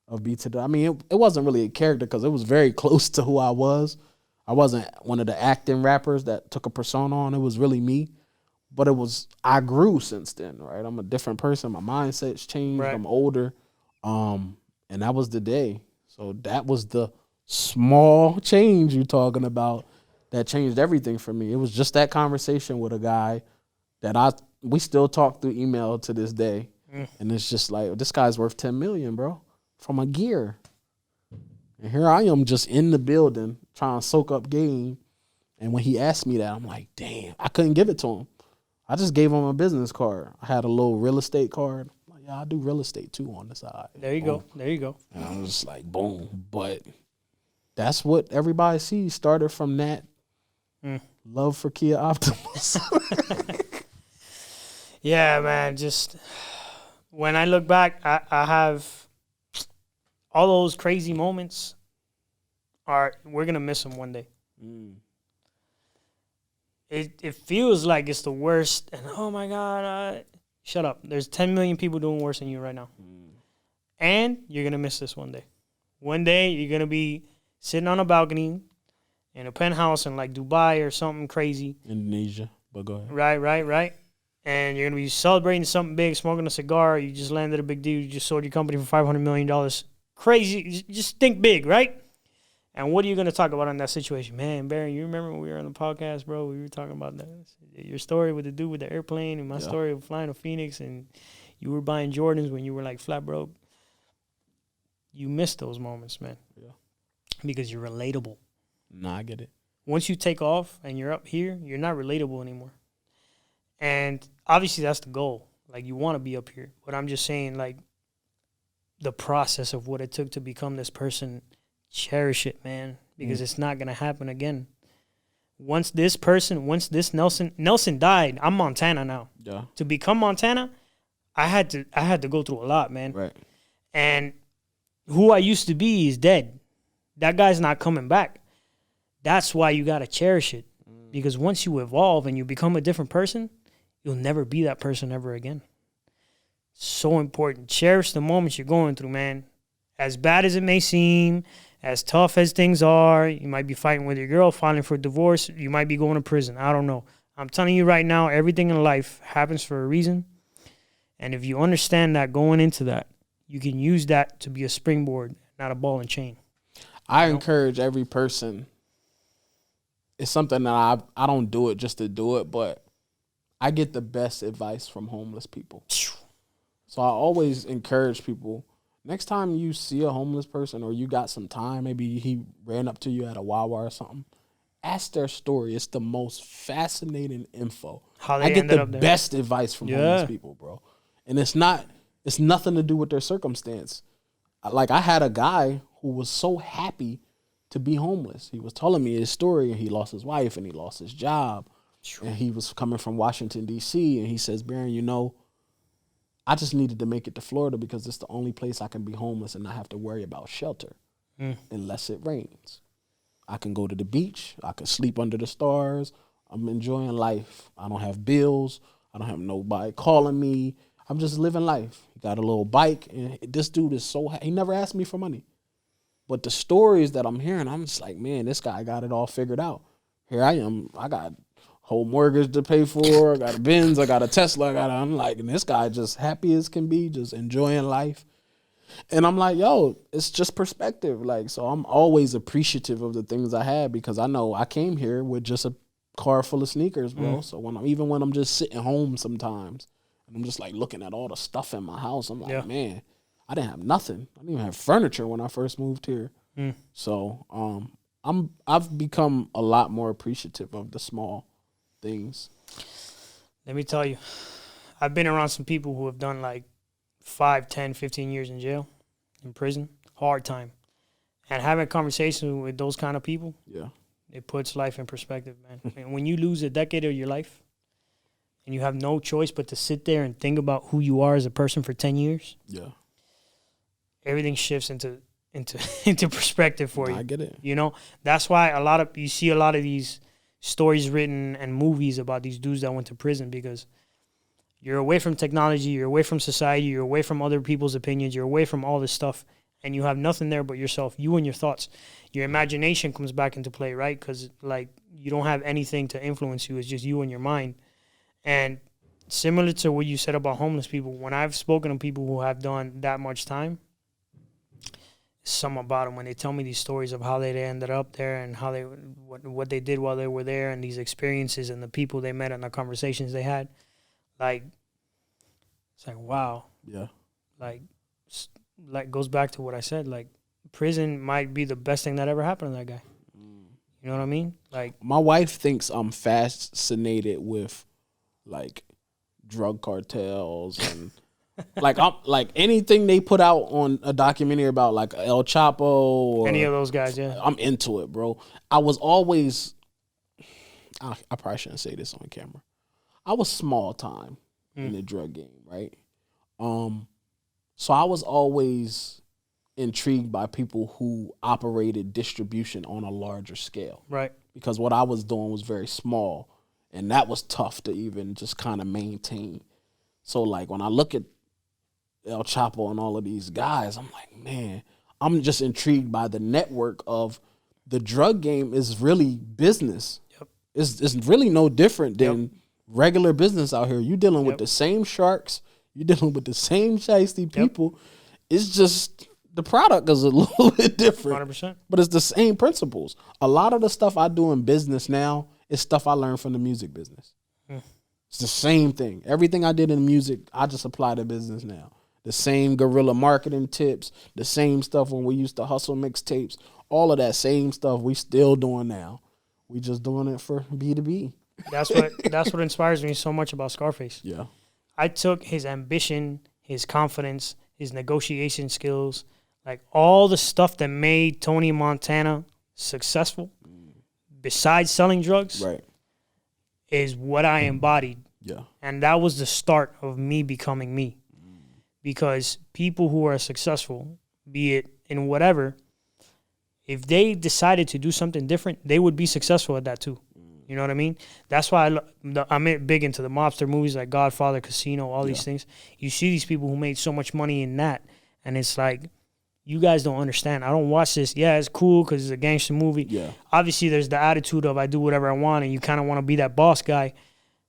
of B to the. I mean, it wasn't really a character because it was very close to who I was. I wasn't one of the acting rappers that took a persona on. It was really me. But I grew since then, right? I'm a different person. My mindset's changed. I'm older. And that was the day. So that was the small change you're talking about that changed everything for me. It was just that conversation with a guy that we still talk through email to this day. And it's just like, this guy's worth $10 million, bro, from a gear. And here I am just in the building trying to soak up game. And when he asked me that, I'm like, damn, I couldn't give it to him. I just gave him a business card. I had a little real estate card. I'm like, yeah, I do real estate too on the side. There you go. There you go. And I was just like, boom. But that's what everybody sees. Started from that love for Kia Optimus. Yeah, man. Just when I look back, I have all those crazy moments. We're gonna miss them one day. It feels like it's the worst, and oh my God, shut up. There's 10 million people doing worse than you right now, and you're gonna miss this one day. One day you're gonna be sitting on a balcony in a penthouse in like Dubai or something crazy. Indonesia, but go ahead. Right. And you're going to be celebrating something big, smoking a cigar. You just landed a big deal. You just sold your company for $500 million. Crazy. Just think big, right? And what are you going to talk about in that situation? Man, Barion, you remember when we were on the podcast, bro? We were talking about your story with the dude with the airplane and my story of flying to Phoenix, and you were buying Jordans when you were like flat broke. You miss those moments, man. Yeah. Because you're relatable. Nah, I get it. Once you take off and you're up here, you're not relatable anymore. And obviously that's the goal. Like, you want to be up here. But I'm just saying, like, the process of what it took to become this person, cherish it, man. Because it's not going to happen again. Once this Nelson died, I'm Montana now. Yeah. To become Montana, I had to go through a lot, man. Right. And who I used to be is dead. That guy's not coming back. That's why you got to cherish it. Because once you evolve and you become a different person, you'll never be that person ever again. So important. Cherish the moments you're going through, man. As bad as it may seem, as tough as things are, you might be fighting with your girl, filing for divorce, you might be going to prison. I don't know. I'm telling you right now, everything in life happens for a reason. And if you understand that going into that, you can use that to be a springboard, not a ball and chain. I encourage every person. It's something that I don't do it just to do it, but I get the best advice from homeless people. So I always encourage people, next time you see a homeless person or you got some time, maybe he ran up to you at a Wawa or something, ask their story. It's the most fascinating info. How they I get ended the up there. best advice from homeless people, bro. And it's nothing to do with their circumstance. Like, I had a guy who was so happy to be homeless. He was telling me his story, and he lost his wife and he lost his job. And he was coming from Washington, D.C., and he says, Barion, I just needed to make it to Florida because it's the only place I can be homeless and not have to worry about shelter unless it rains. I can go to the beach. I can sleep under the stars. I'm enjoying life. I don't have bills. I don't have nobody calling me. I'm just living life. He got a little bike, and this dude is he never asked me for money. But the stories that I'm hearing, I'm just like, man, this guy got it all figured out. Here I am. I got whole mortgage to pay for. I got a Benz. I got a Tesla. I'm like, and this guy just happy as can be, just enjoying life. And I'm like, yo, it's just perspective. Like, so I'm always appreciative of the things I had because I know I came here with just a car full of sneakers, bro. So when I'm just sitting home sometimes and I'm just like looking at all the stuff in my house, I'm like, man, I didn't have nothing. I didn't even have furniture when I first moved here. So I've become a lot more appreciative of the small things. Let me tell you, I've been around some people who have done like 5, 10, 15 years in jail, in prison, hard time. And having a conversation with those kind of people, it puts life in perspective, man. And when you lose a decade of your life and you have no choice but to sit there and think about who you are as a person for 10 years, everything shifts into perspective for you. I get it. That's why you see a lot of these stories written and movies about these dudes that went to prison because you're away from technology, you're away from society, you're away from other people's opinions, you're away from all this stuff, and you have nothing there but yourself, you and your thoughts. Your imagination comes back into play, right? Because, like, you don't have anything to influence you. It's just you and your mind. And similar to what you said about homeless people, when I've spoken to people who have done that much time, something about them when they tell me these stories of how they ended up there and how what they did while they were there and these experiences and the people they met and the conversations they had, like, it's like, wow. Yeah. Like goes back to what I said, like, prison might be the best thing that ever happened to that guy. You know what I mean? Like, my wife thinks I'm fascinated with like drug cartels and I'm like anything they put out on a documentary about like El Chapo or any of those guys, yeah. I'm into it, bro. I was always, I probably shouldn't say this on camera. I was small time in the drug game, right? So I was always intrigued by people who operated distribution on a larger scale. Right. Because what I was doing was very small, and that was tough to even just kind of maintain. So like when I look at El Chapo and all of these guys, I'm like, man, I'm just intrigued by the network of the drug game is really business. Yep. It's really no different than regular business out here. You're dealing with the same sharks. You're dealing with the same shiesty people. It's just the product is a little bit different. 100%. But it's the same principles. A lot of the stuff I do in business now is stuff I learned from the music business. It's the same thing. Everything I did in music, I just apply to business now. The same guerrilla marketing tips, the same stuff when we used to hustle mixtapes, all of that same stuff we still doing now. We just doing it for B2B. That's what inspires me so much about Scarface. Yeah. I took his ambition, his confidence, his negotiation skills, like all the stuff that made Tony Montana successful, besides selling drugs, Right. is what I embodied. Yeah. And that was the start of me becoming me. Because people who are successful, be it in whatever, if they decided to do something different, they would be successful at that too. You know what I mean? That's why I'm big into the mobster movies like Godfather, Casino, all these things. You see these people who made so much money in that, and it's like, you guys don't understand. I don't watch this. Yeah, it's cool because it's a gangster movie. Yeah. Obviously, there's the attitude of I do whatever I want, and you kind of want to be that boss guy.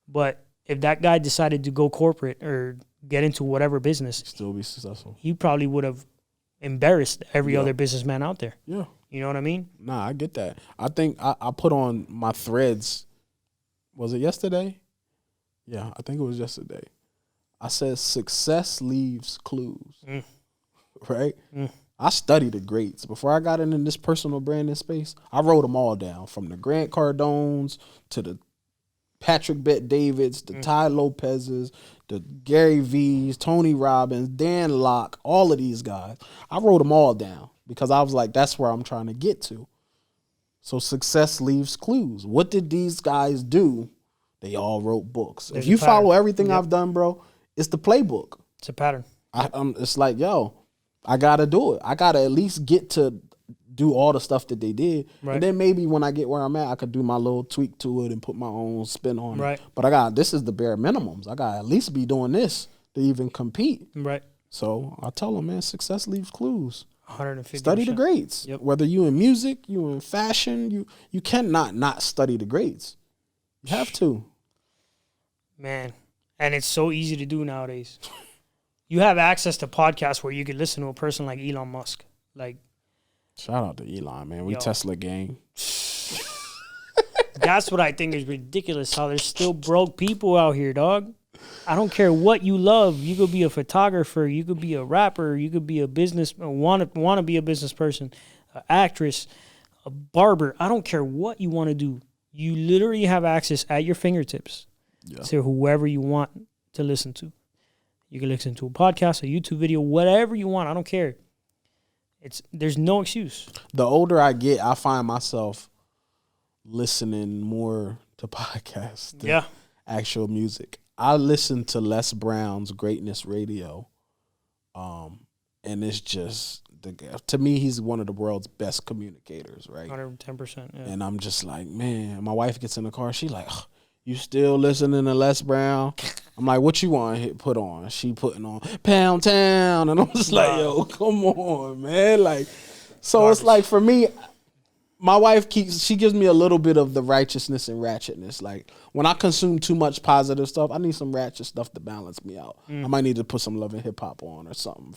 But if that guy decided to go corporate or get into whatever business, Still be successful. he probably would have embarrassed every other businessman out there. Yeah. You know what I mean? Nah, I get that. I think I put on my threads. Was it yesterday? Yeah, I think it was yesterday. I said success leaves clues. Right? I studied the greats. Before I got into this personal branding space, I wrote them all down, from the Grant Cardones to the Patrick Bet-Davids, the Ty Lopez's, the Gary V's, Tony Robbins, Dan Locke, all of these guys. I wrote them all down because I was like, that's where I'm trying to get to. So success leaves clues. What did these guys do? They all wrote books. There's if you a pattern. follow everything I've done, bro, it's the playbook. It's a pattern. It's like, yo, I got to do it. I got to at least get to do all the stuff that they did. Right. And then maybe when I get where I'm at, I could do my little tweak to it and put my own spin on Right. it. But this is the bare minimums. I got to at least be doing this to even compete. Right. So I tell them, man, success leaves clues. 150%. Study the greats. Yep. Whether you in music, you in fashion, you cannot not study the greats. You have to. Man. And it's so easy to do nowadays. You have access to podcasts where you could listen to a person like Elon Musk. Like, shout out to Elon, man. We Yo. Tesla gang. that's what I think is ridiculous, how there's still broke people out here, dog. I don't care what you love. You could be a photographer. You could be a rapper. You could be a business, want to be a business person, an actress, a barber. I don't care what you want to do. You literally have access at your fingertips to whoever you want to listen to. You can listen to a podcast, a YouTube video, whatever you want. I don't care. There's no excuse. The older I get, I find myself listening more to podcasts than actual music. I listen to Les Brown's Greatness Radio, and it's just, to me, he's one of the world's best communicators, right? 110%. Yeah. And I'm just like, man, my wife gets in the car, she like, you still listening to Les Brown? I'm like, what you want to put on? She putting on Pound Town, and I'm just like, yo, come on, man. Like, so it's like, for me, my wife she gives me a little bit of the righteousness and ratchetness. Like, when I consume too much positive stuff, I need some ratchet stuff to balance me out. I might need to put some Love and Hip Hop on or something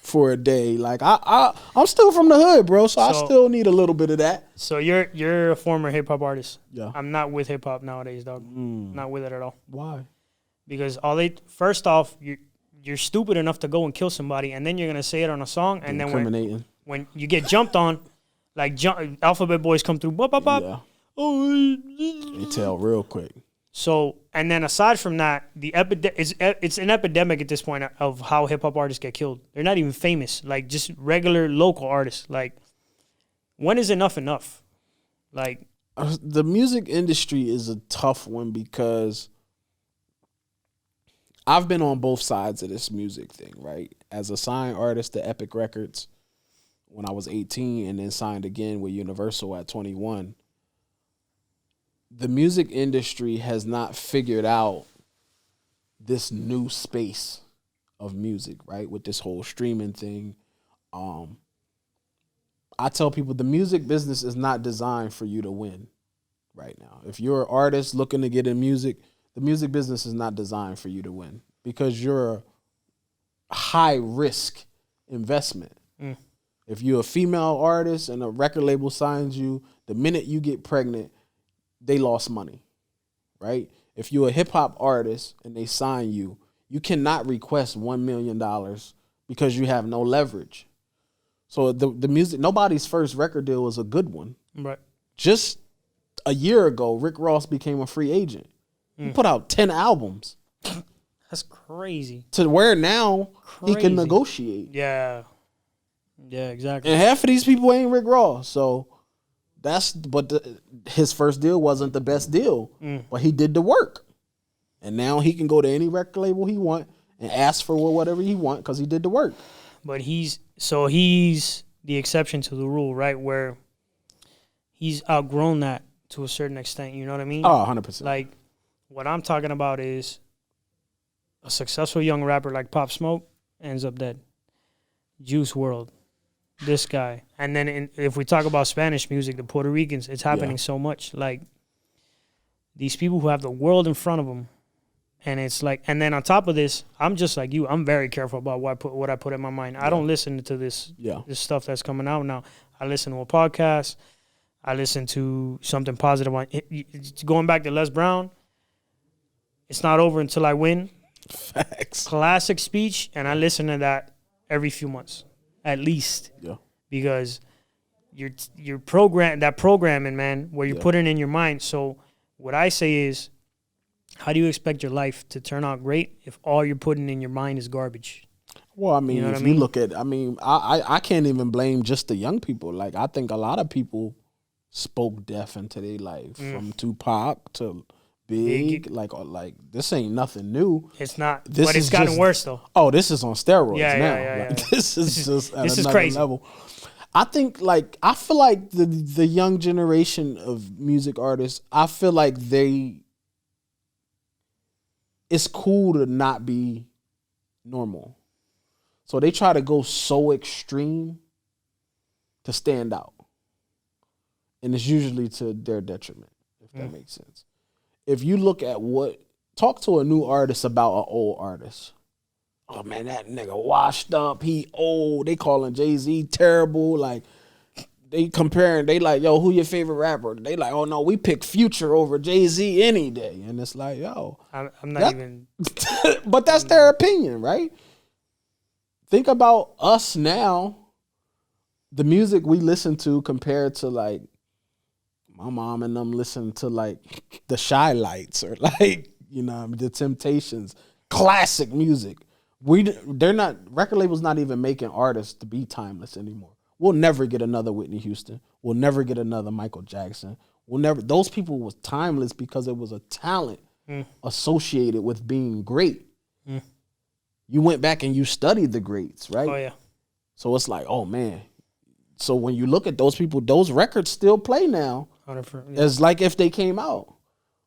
for a day. Like, I'm still from the hood, bro, so I still need a little bit of that. So you're a former hip hop artist. Yeah. I'm not with hip hop nowadays, dog. Not with it at all. Why? Because first off, you're stupid enough to go and kill somebody, and then you're gonna say it on a song, and then Incriminating. when you get jumped on, like Alphabet Boys come through, bop, bop, bop. Yeah. Oh, They tell real quick. So, and then aside from that, it's an epidemic at this point of how hip hop artists get killed. They're not even famous, like just regular local artists. Like, when is enough enough? Like, the music industry is a tough one because I've been on both sides of this music thing, right? As a signed artist to Epic Records when I was 18 and then signed again with Universal at 21. The music industry has not figured out this new space of music, right? With this whole streaming thing. I tell people the music business is not designed for you to win right now. If you're an artist looking to get in music, the music business is not designed for you to win because you're a high risk investment. If you're a female artist and a record label signs you, the minute you get pregnant, they lost money, right? If you're a hip hop artist and they sign you, you cannot request $1 million because you have no leverage. So the music, nobody's first record deal was a good one. right. Just a year ago, Rick Ross became a free agent. He put out 10 albums That's crazy. to where now he Crazy. can negotiate. Yeah. Yeah, exactly. And half of these people ain't Rick Ross. So his first deal wasn't the best deal, but he did the work. And now he can go to any record label he want and ask for whatever he want because he did the work. But he's the exception to the rule, right? Where he's outgrown that to a certain extent. You know what I mean? Oh, 100%. Like, what I'm talking about is a successful young rapper like Pop Smoke ends up dead. Juice WRLD, this guy. And then if we talk about Spanish music, the Puerto Ricans, it's happening so much. Like, these people who have the world in front of them. And it's like, and then on top of this, I'm just like you. I'm very careful about what I put in my mind. I don't listen to this stuff that's coming out now. I listen to a podcast. I listen to something positive. Going back to Les Brown, it's not over until I win. Facts. Classic speech, and I listen to that every few months, at least. Yeah. Because your programming, man, where you're putting in your mind. So what I say is, how do you expect your life to turn out great if all you're putting in your mind is garbage? Well, I mean, You know if what I you mean? look at, I can't even blame just the young people. Like, I think a lot of people spoke death into their life, from Tupac to Big. Like this ain't nothing new. It's not, This but it's is gotten just- worse though. Oh, this is on steroids Yeah, now. yeah. This is just at this is another crazy. level. I think, I feel like the young generation of music artists, I feel like it's cool to not be normal. So they try to go so extreme to stand out. And it's usually to their detriment, if that makes sense. If you look at talk to a new artist about an old artist. Oh man, that nigga washed up, he old. They calling Jay-Z terrible. Like, they comparing, they like, yo, who your favorite rapper? They like, oh no, we pick Future over Jay-Z any day. And it's like, yo. I'm not even. But that's their opinion, right? Think about us now, the music we listen to compared to, like, my mom and them listen to, like, the Shy Lights or, like, the Temptations, classic music. Record labels not even making artists to be timeless anymore. We'll never get another Whitney Houston. We'll never get another Michael Jackson. Those people was timeless because it was a talent associated with being great. You went back and you studied the greats, right? Oh yeah. So it's like, oh man. So when you look at those people, those records still play now. 100%. It's like if they came out.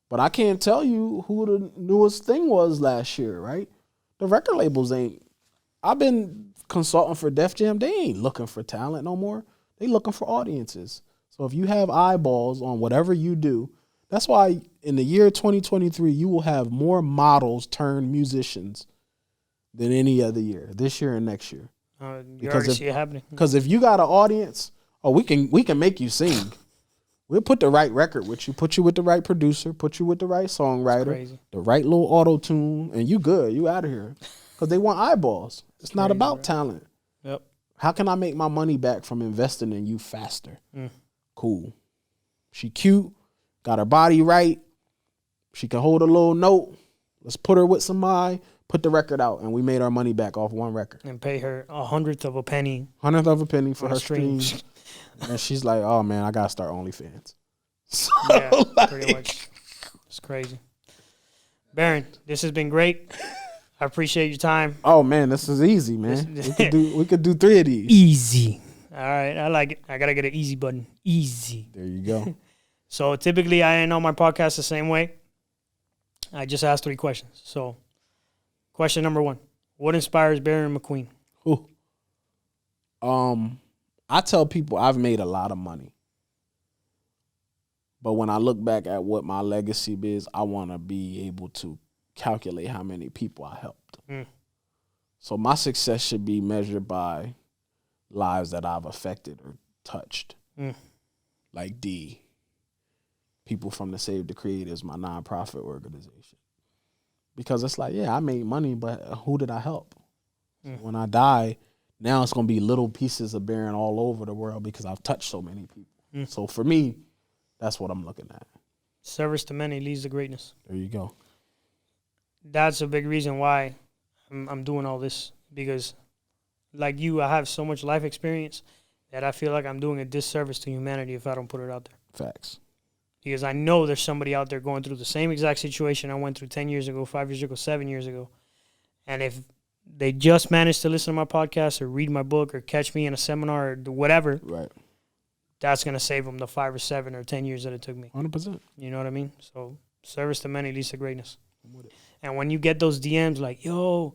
But I can't tell you who the newest thing was last year, right? The record labels ain't. I've been consulting for Def Jam. They ain't looking for talent no more. They looking for audiences. So if you have eyeballs on whatever you do, that's why in the year 2023, you will have more models turn musicians than any other year, this year and next year. You already see it happening. Because if you got an audience, we can make you sing. We'll put the right record with you, put you with the right producer, put you with the right songwriter, the right little auto-tune, and you good. You out of here. Because they want eyeballs. It's not about talent. Yep. How can I make my money back from investing in you faster? Cool. She cute, got her body right. She can hold a little note. Let's put her with somebody, put the record out, and we made our money back off one record. And pay her 1/100th of a penny. 1/100th of a penny for her streams. streams. And she's like, oh, man, I got to start OnlyFans. So, Yeah, pretty much. It's crazy. Barion, this has been great. I appreciate your time. Oh, man, this is easy, man. We could do 3 of these. Easy. All right, I like it. I got to get an easy button. Easy. There you go. So typically I end on my podcast the same way. I just asked 3 questions. So question number 1, what inspires Barion McQueen? Ooh. I tell people I've made a lot of money. But when I look back at what my legacy is, I want to be able to calculate how many people I helped. So my success should be measured by lives that I've affected or touched. Like D. People from the Save the Creators, my nonprofit organization. Because it's like, yeah, I made money, but who did I help? So when I die, now it's going to be little pieces of Barion all over the world because I've touched so many people. So for me, that's what I'm looking at. Service to many leads to greatness. There you go. That's a big reason why I'm doing all this, because like you, I have so much life experience that I feel like I'm doing a disservice to humanity if I don't put it out there. Facts. Because I know there's somebody out there going through the same exact situation I went through 10 years ago, 5 years ago, 7 years ago. And if they just managed to listen to my podcast or read my book or catch me in a seminar or whatever, Right. that's going to save them the 5 or 7 or 10 years that it took me. 100%. You know what I mean? So service to many leads to greatness. I'm with it. And when you get those DMs like, yo,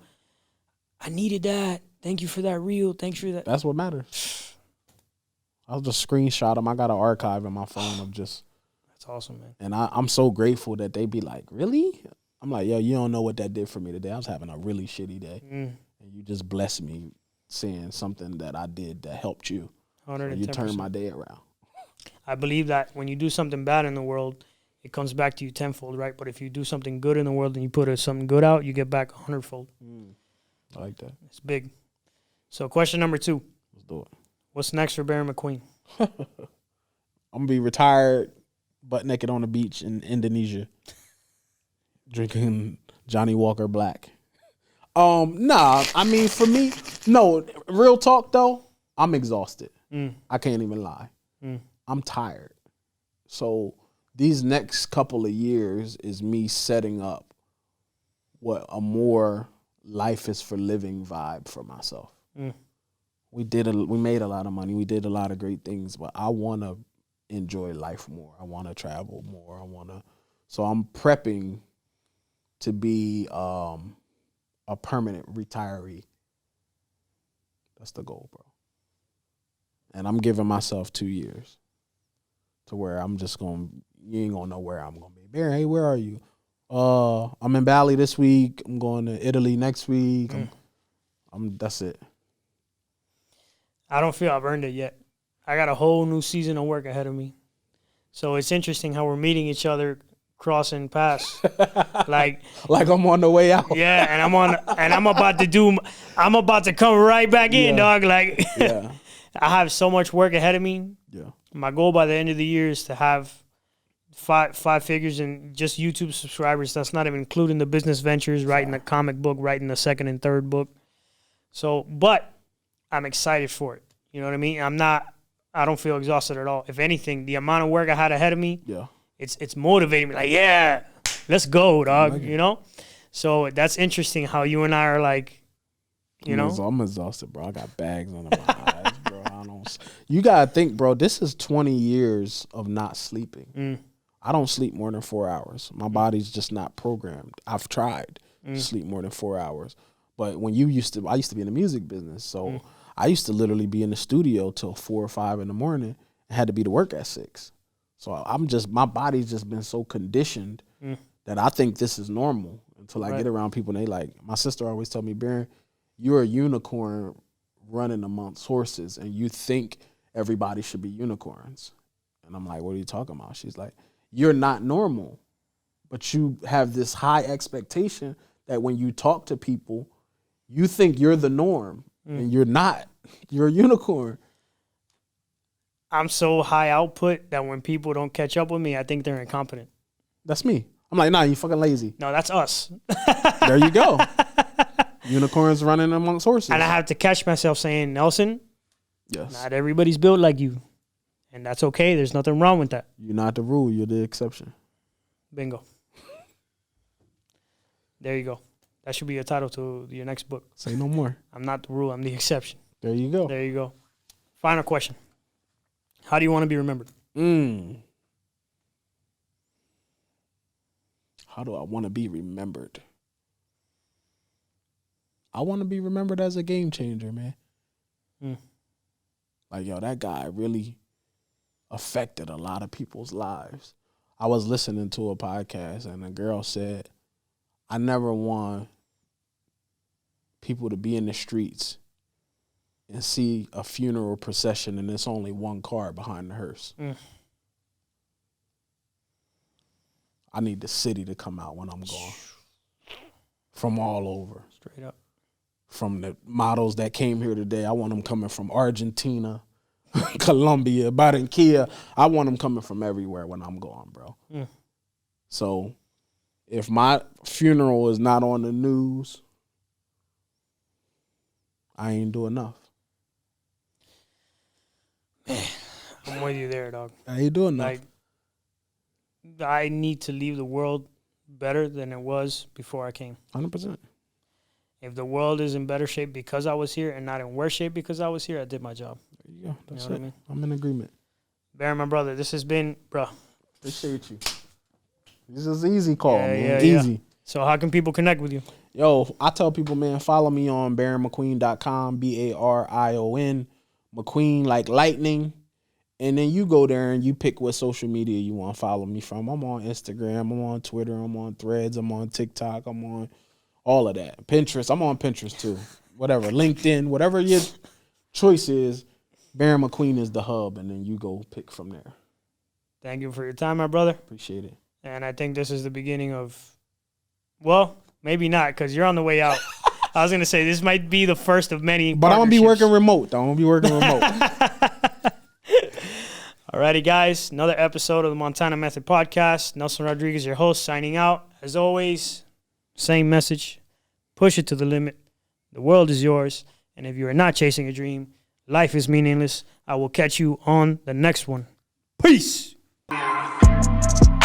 I needed that. Thank you for that reel. Thanks for that. That's what matters. I'll just screenshot them. I got an archive in my phone of just... That's awesome, man. And I'm so grateful that they be like, really? I'm like, yo, you don't know what that did for me today. I was having a really shitty day. And you just blessed me saying something that I did that helped you. 110%. And you turned my day around. I believe that when you do something bad in the world, it comes back to you tenfold, right? But if you do something good in the world and you put something good out, you get back 100-fold. I like that. It's big. So question number 2. Let's do it. What's next for Barion McQueen? I'm going to be retired, butt naked on the beach in Indonesia, drinking Johnny Walker Black. Nah, I mean, for me, no, real talk though, I'm exhausted. I can't even lie. I'm tired. So these next couple of years is me setting up what a more life is for living vibe for myself. We made a lot of money. We did a lot of great things, but I want to enjoy life more. I want to travel more. So I'm prepping to be a permanent retiree. That's the goal, bro. And I'm giving myself 2 years to where I'm just you ain't gonna know where I'm gonna be. Barion, hey, where are you? I'm in Bali this week. I'm going to Italy next week. That's it. I don't feel I've earned it yet. I got a whole new season of work ahead of me. So it's interesting how we're meeting each other, crossing paths. like I'm on the way out. Yeah, and I'm about to come right back in, dog. Like yeah. I have so much work ahead of me. Yeah. My goal by the end of the year is to have five figures in just YouTube subscribers. That's not even including the business ventures, writing a comic book, writing the 2nd and 3rd book. So, but I'm excited for it. You know what I mean? I don't feel exhausted at all. If anything, the amount of work I had ahead of me, it's motivating me. Like, yeah, let's go, dog. You know? So that's interesting how you and I are like, you know? I'm exhausted, bro. I got bags under my eyes, bro. You got to think, bro, this is 20 years of not sleeping. I don't sleep more than 4 hours. My body's just not programmed. I've tried to sleep more than 4 hours. But when I used to be in the music business, so I used to literally be in the studio till 4 or 5 in the morning and had to be to work at 6. So my body's just been so conditioned that I think this is normal until I get around people and they like, my sister always told me, Barion, you're a unicorn running amongst horses and you think everybody should be unicorns. And I'm like, what are you talking about? She's like, you're not normal, but you have this high expectation that when you talk to people, you think you're the norm And you're not. You're a unicorn. I'm so high output that when people don't catch up with me, I think they're incompetent. That's me. I'm like, nah, you fucking lazy. No, that's us. There you go. Unicorns running amongst horses. And I have to catch myself saying, Nelson, yes, not everybody's built like you. And that's okay. There's nothing wrong with that. You're not the rule. You're the exception. Bingo. There you go. That should be a title to your next book. Say no more. I'm not the rule. I'm the exception. There you go. There you go. Final question. How do you want to be remembered? How do I want to be remembered? I want to be remembered as a game changer, man. Like, yo, that guy really affected a lot of people's lives. I was listening to a podcast and a girl said, I never want people to be in the streets and see a funeral procession and there's only one car behind the hearse. I need the city to come out when I'm gone. From all over. Straight up. From the models that came here today, I want them coming from Argentina, Colombia, Barranquilla. I want them coming from everywhere when I'm gone, bro. So if my funeral is not on the news, I ain't do enough. Man, I'm with you there, dog. I ain't doing enough. Like, I need to leave the world better than it was before I came. 100%. If the world is in better shape because I was here and not in worse shape because I was here, I did my job. There you go. That's You know it. what I mean? I'm in agreement. Barion, my brother, this has been, bro. Appreciate you. This is an easy call, man. Yeah. Easy. So how can people connect with you? Yo, I tell people, man, follow me on BarionMcQueen.com, Barion, McQueen like lightning. And then you go there and you pick what social media you want to follow me from. I'm on Instagram, I'm on Twitter, I'm on Threads, I'm on TikTok, I'm on all of that. Pinterest, I'm on Pinterest too. Whatever, LinkedIn, whatever your choice is, Barion McQueen is the hub, and then you go pick from there. Thank you for your time, my brother. Appreciate it. And I think this is the beginning of, well, maybe not because you're on the way out. I was going to say this might be the first of many. But I'm going to be working remote, though. I'm going to be working remote. Alrighty, guys. Another episode of the Montana Method Podcast. Nelson Rodriguez, your host, signing out. As always, same message. Push it to the limit. The world is yours. And if you are not chasing a dream, life is meaningless. I will catch you on the next one. Peace.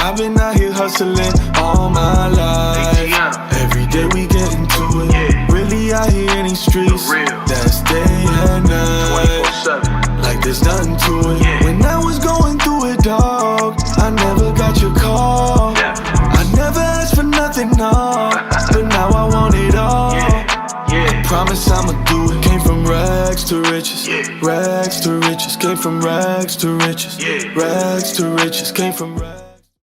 I've been out here hustling all my life. Every day we get into it. Really out here in these streets. That's day and night. Like there's nothing to it. When I was going through it, dog, I never got your call. I never asked for nothing, no. But now I want it all. I promise I'ma do it. Came from rags to riches. Rags to riches. Came from rags to riches. Rags to riches. Came from rags.